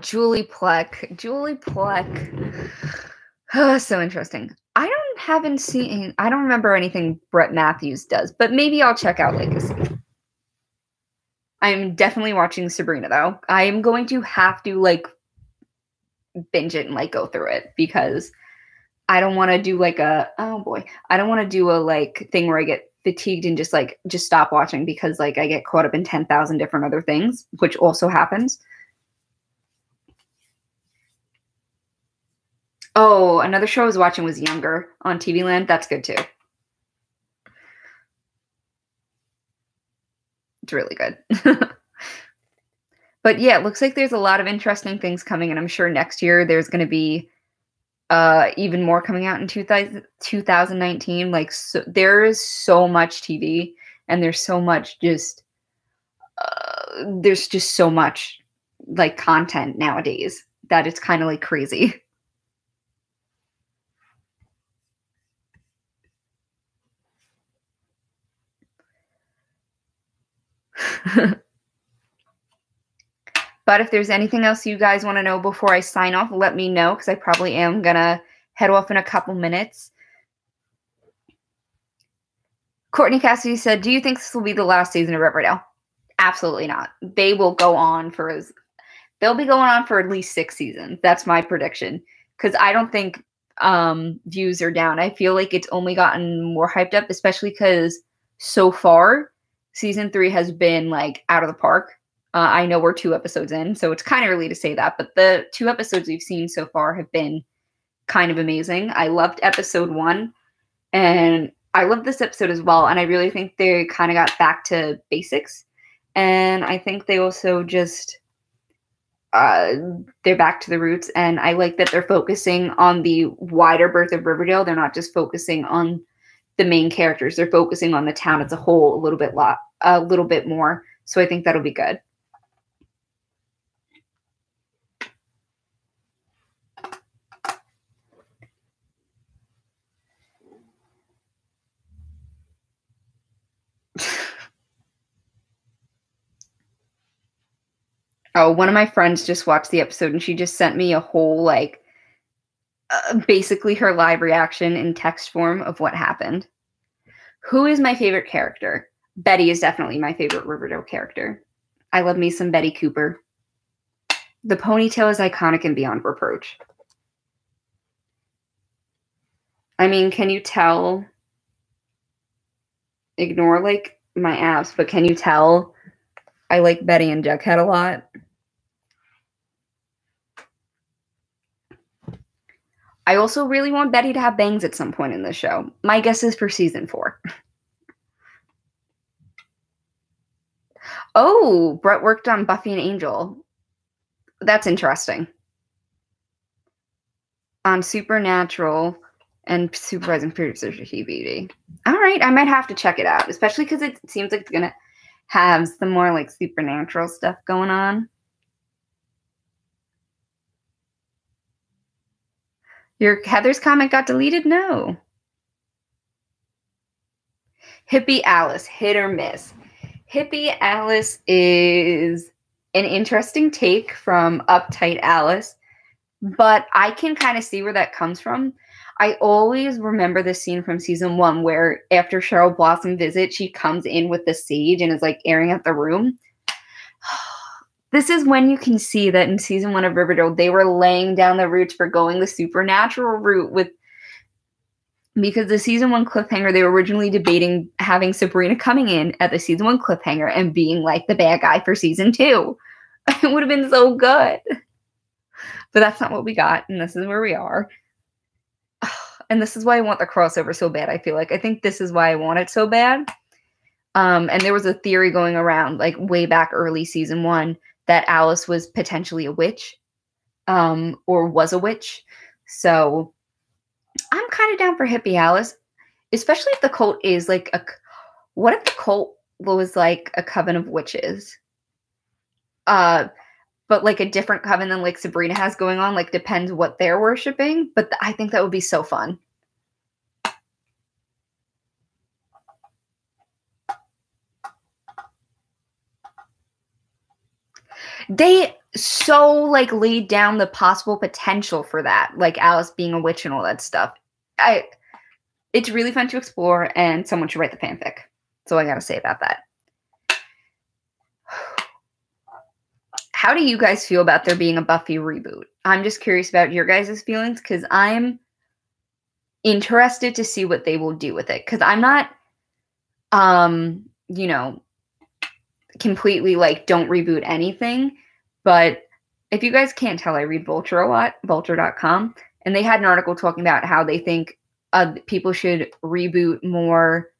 Speaker 1: Julie Plec. Oh, so interesting. I don't remember anything Brett Matthews does, but maybe I'll check out Legacy. I'm definitely watching Sabrina, though. I am going to have to like binge it and like go through it, because I don't want to do like I don't want to do a like thing where I get fatigued and just stop watching because like I get caught up in 10,000 different other things, which also happens. Oh, another show I was watching was Younger on TV Land. That's good too. It's really good. But yeah, it looks like there's a lot of interesting things coming, and I'm sure next year there's going to be even more coming out in 2019. Like, there is so much TV, and there's so much there's just so much like content nowadays that it's kind of like crazy. But if there's anything else you guys want to know before I sign off, let me know, because I probably am going to head off in a couple minutes. Courtney Cassidy said, do you think this will be the last season of Riverdale? Absolutely not. They will go on for they'll be going on for at least 6 seasons. That's my prediction. Because I don't think views are down. I feel like it's only gotten more hyped up, especially because so far, season 3 has been like out of the park. I know we're 2 episodes in, so it's kind of early to say that, but the 2 episodes we've seen so far have been kind of amazing. I loved episode 1, and I love this episode as well, and I really think they kind of got back to basics, and I think they also just they're back to the roots, and I like that they're focusing on the wider birth of Riverdale. They're not just focusing on the main characters. They're focusing on the town as a whole a little bit more. So I think that'll be good. Oh, one of my friends just watched the episode and she just sent me a whole, like, basically her live reaction in text form of what happened. Who is my favorite character? Betty is definitely my favorite Riverdale character. I love me some Betty Cooper. The ponytail is iconic and beyond reproach. I mean, can you tell? Ignore, like, my abs, but can you tell I like Betty and Jughead a lot? I also really want Betty to have bangs at some point in the show. My guess is for season 4. Oh, Brett worked on Buffy and Angel. That's interesting. On Supernatural and supervising producer for TVD. All right, I might have to check it out, especially because it seems like it's going to have some more like supernatural stuff going on. Your Heather's comment got deleted? No. Hippie Alice, hit or miss. Hippie Alice is an interesting take from uptight Alice, but I can kind of see where that comes from. I always remember this scene from season 1 where after Cheryl Blossom visit, she comes in with the sage and is like airing out the room. This is when you can see that in season 1 of Riverdale, they were laying down the roots for going the supernatural route with, because the season 1 cliffhanger, they were originally debating having Sabrina coming in at the season 1 cliffhanger and being like the bad guy for season 2. It would have been so good. But that's not what we got, and this is where we are. And this is why I want the crossover so bad, I feel like. I think this is why I want it so bad. And there was a theory going around, like, way back early season 1, that Alice was potentially a witch, or was a witch. So I'm kind of down for Hippie Alice, especially if the cult is like what if the cult was like a coven of witches? But like a different coven than like Sabrina has going on, like depends what they're worshiping. But I think that would be so fun. They so like laid down the possible potential for that, like Alice being a witch and all that stuff. It's really fun to explore, and someone should write the fanfic. That's all I gotta say about that. How do you guys feel about there being a Buffy reboot? I'm just curious about your guys' feelings, because I'm interested to see what they will do with it. Because I'm not, completely like don't reboot anything. But if you guys can't tell, I read Vulture a lot, vulture.com, and they had an article talking about how they think people should reboot more,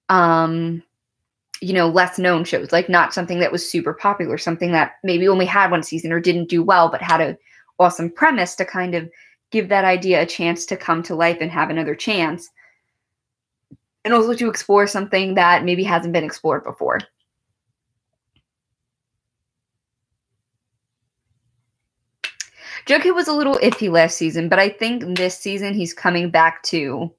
Speaker 1: less known shows, like not something that was super popular, something that maybe only had 1 season or didn't do well, but had an awesome premise to kind of give that idea a chance to come to life and have another chance. And also to explore something that maybe hasn't been explored before. Jughead was a little iffy last season, but I think this season he's coming back to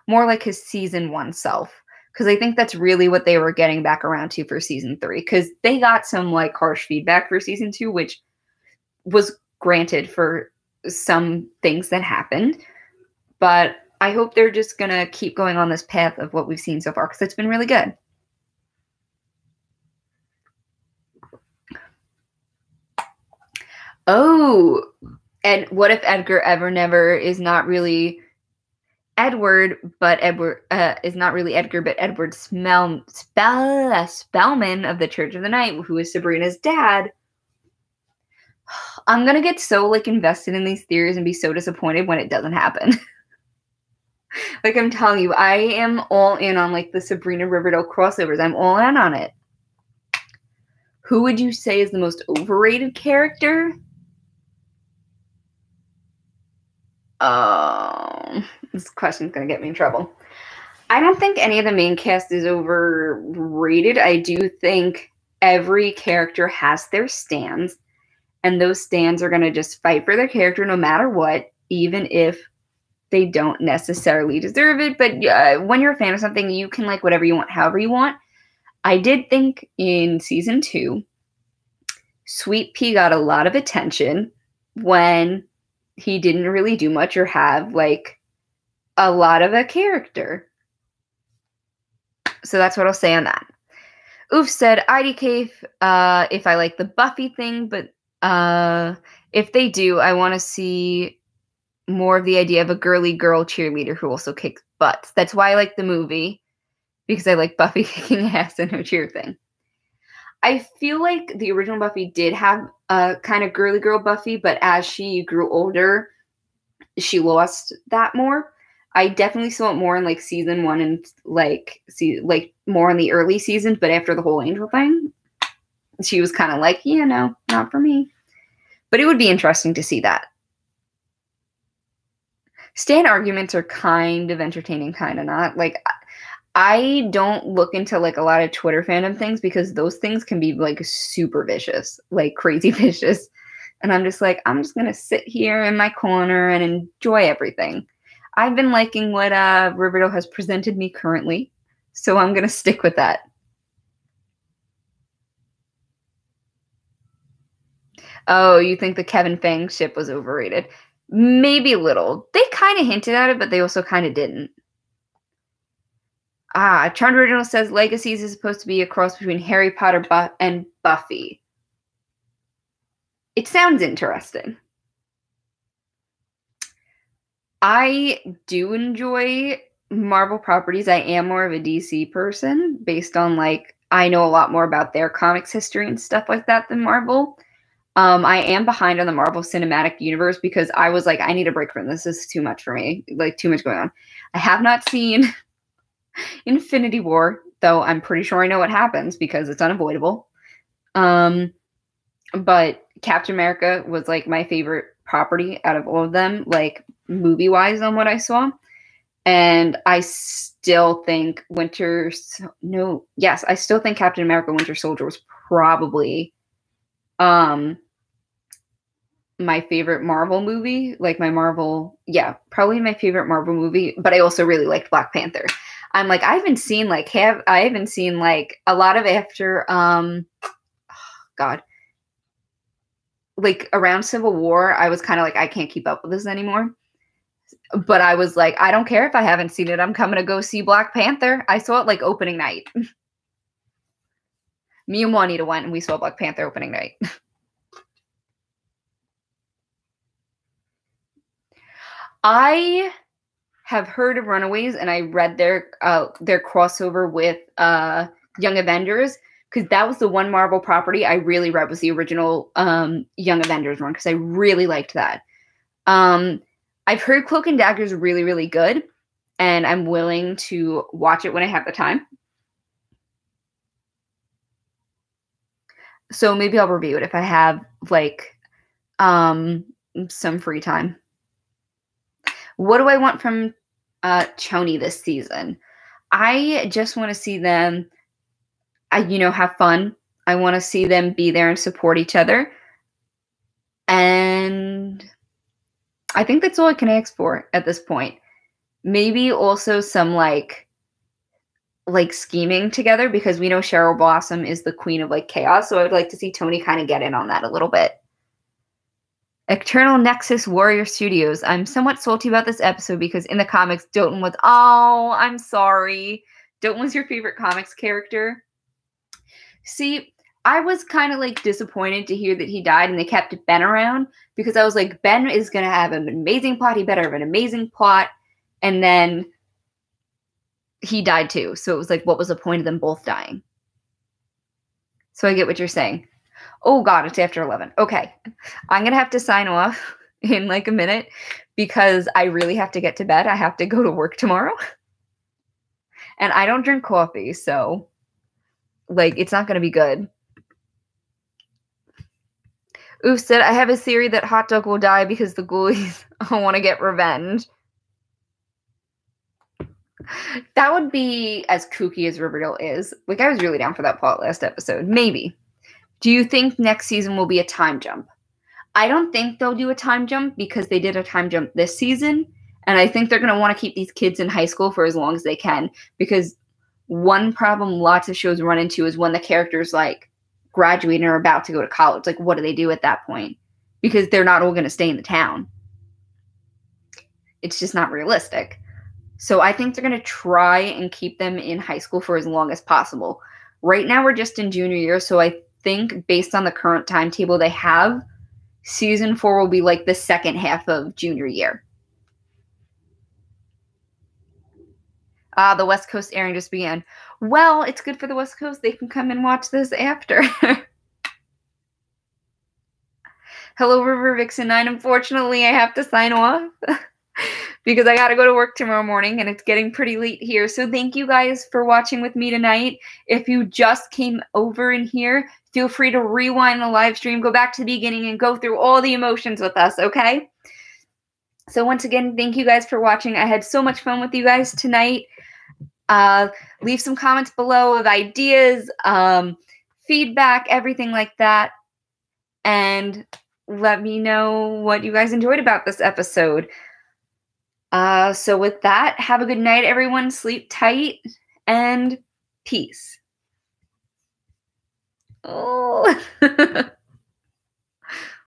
Speaker 1: more like his season 1 self. Because I think that's really what they were getting back around to for season 3. Because they got some like harsh feedback for season 2, which was granted for some things that happened. But I hope they're just going to keep going on this path of what we've seen so far, because it's been really good. Oh, and what if Edgar Evernever is not really Edward, but Edward is not really Edgar, but Edward Spellman of the Church of the Night, who is Sabrina's dad. I'm going to get so like invested in these theories and be so disappointed when it doesn't happen. Like I'm telling you, I am all in on like the Sabrina Riverdale crossovers. I'm all in on it. Who would you say is the most overrated character? This question's going to get me in trouble. I don't think any of the main cast is overrated. I do think every character has their stands, and those stands are going to just fight for their character no matter what, even if they don't necessarily deserve it. But when you're a fan of something, you can like whatever you want, however you want. I did think in season 2, Sweet Pea got a lot of attention when he didn't really do much or have like a lot of a character. So that's what I'll say on that. Oof said IDK if I like the Buffy thing, but if they do, I want to see more of the idea of a girly girl cheerleader who also kicks butts. That's why I like the movie, because I like Buffy kicking ass in her cheer thing. I feel like the original Buffy did have a kind of girly girl Buffy, but as she grew older, she lost that more. I definitely saw it more in like season 1 and like more in the early seasons, but after the whole Angel thing, she was kind of like, yeah, no, not for me. But it would be interesting to see that. Stan arguments are kind of entertaining, kind of not. Like, I don't look into like a lot of Twitter fandom things because those things can be like super vicious, like crazy vicious. And I'm just like, I'm just going to sit here in my corner and enjoy everything. I've been liking what Riverdale has presented me currently, so I'm going to stick with that. Oh, you think the Kevin Fang ship was overrated? Maybe a little. They kind of hinted at it, but they also kind of didn't. Charmed Original says Legacies is supposed to be a cross between Harry Potter and Buffy. It sounds interesting. I do enjoy Marvel properties. I am more of a DC person based on like, I know a lot more about their comics history and stuff like that than Marvel. I am behind on the Marvel Cinematic Universe because I was like, I need a break from this. This is too much for me. Like, too much going on. I have not seen Infinity War, though I'm pretty sure I know what happens because it's unavoidable. But Captain America was like my favorite property out of all of them, like movie-wise on what I saw. And I still think I still think Captain America Winter Soldier was probably my favorite Marvel movie, like probably my favorite Marvel movie, but I also really liked Black Panther. I'm like, I haven't seen like a lot of after like around Civil War, I was kind of like, I can't keep up with this anymore. But I was like, I don't care if I haven't seen it. I'm coming to go see Black Panther. I saw it like opening night. Me and Juanita went and we saw Black Panther opening night. I have heard of Runaways and I read their crossover with Young Avengers, because that was the one Marvel property I really read was the original Young Avengers one, because I really liked that. I've heard Cloak and Dagger is really, really good, and I'm willing to watch it when I have the time. So maybe I'll review it if I have like some free time. What do I want from Choni this season? I just want to see them, have fun. I want to see them be there and support each other. And I think that's all I can ask for at this point. Maybe also some like scheming together, because we know Cheryl Blossom is the queen of like chaos. So I'd like to see Tony kind of get in on that a little bit. Eternal Nexus Warrior Studios. I'm somewhat salty about this episode because in the comics, Doton was, oh, I'm sorry. Doton was your favorite comics character. See, I was kind of like disappointed to hear that he died and they kept Ben around, because I was like, Ben is going to have an amazing plot. He better have an amazing plot. And then he died too. So it was like, what was the point of them both dying? So I get what you're saying. Oh God, it's after 11. Okay. I'm going to have to sign off in like a minute because I really have to get to bed. I have to go to work tomorrow. And I don't drink coffee, so like it's not going to be good. Oof said, I have a theory that Hot Dog will die because the ghoulies want to get revenge. That would be as kooky as Riverdale is. Like, I was really down for that plot last episode. Maybe. Do you think next season will be a time jump? I don't think they'll do a time jump because they did a time jump this season. And I think they're going to want to keep these kids in high school for as long as they can. Because one problem lots of shows run into is when the characters like graduate and are about to go to college. Like, what do they do at that point? Because they're not all going to stay in the town. It's just not realistic. So I think they're going to try and keep them in high school for as long as possible. Right now we're just in junior year, so I think based on the current timetable they have, season 4 will be like the second half of junior year. The West Coast airing just began. Well, it's good for the West Coast. They can come and watch this after. Hello, River Vixen 9. Unfortunately, I have to sign off because I got to go to work tomorrow morning and it's getting pretty late here. So thank you guys for watching with me tonight. If you just came over in here, feel free to rewind the live stream, go back to the beginning and go through all the emotions with us, okay? So once again, thank you guys for watching. I had so much fun with you guys tonight. Leave some comments below of ideas, feedback, everything like that. And let me know what you guys enjoyed about this episode. So with that, have a good night, everyone. Sleep tight and peace. Oh.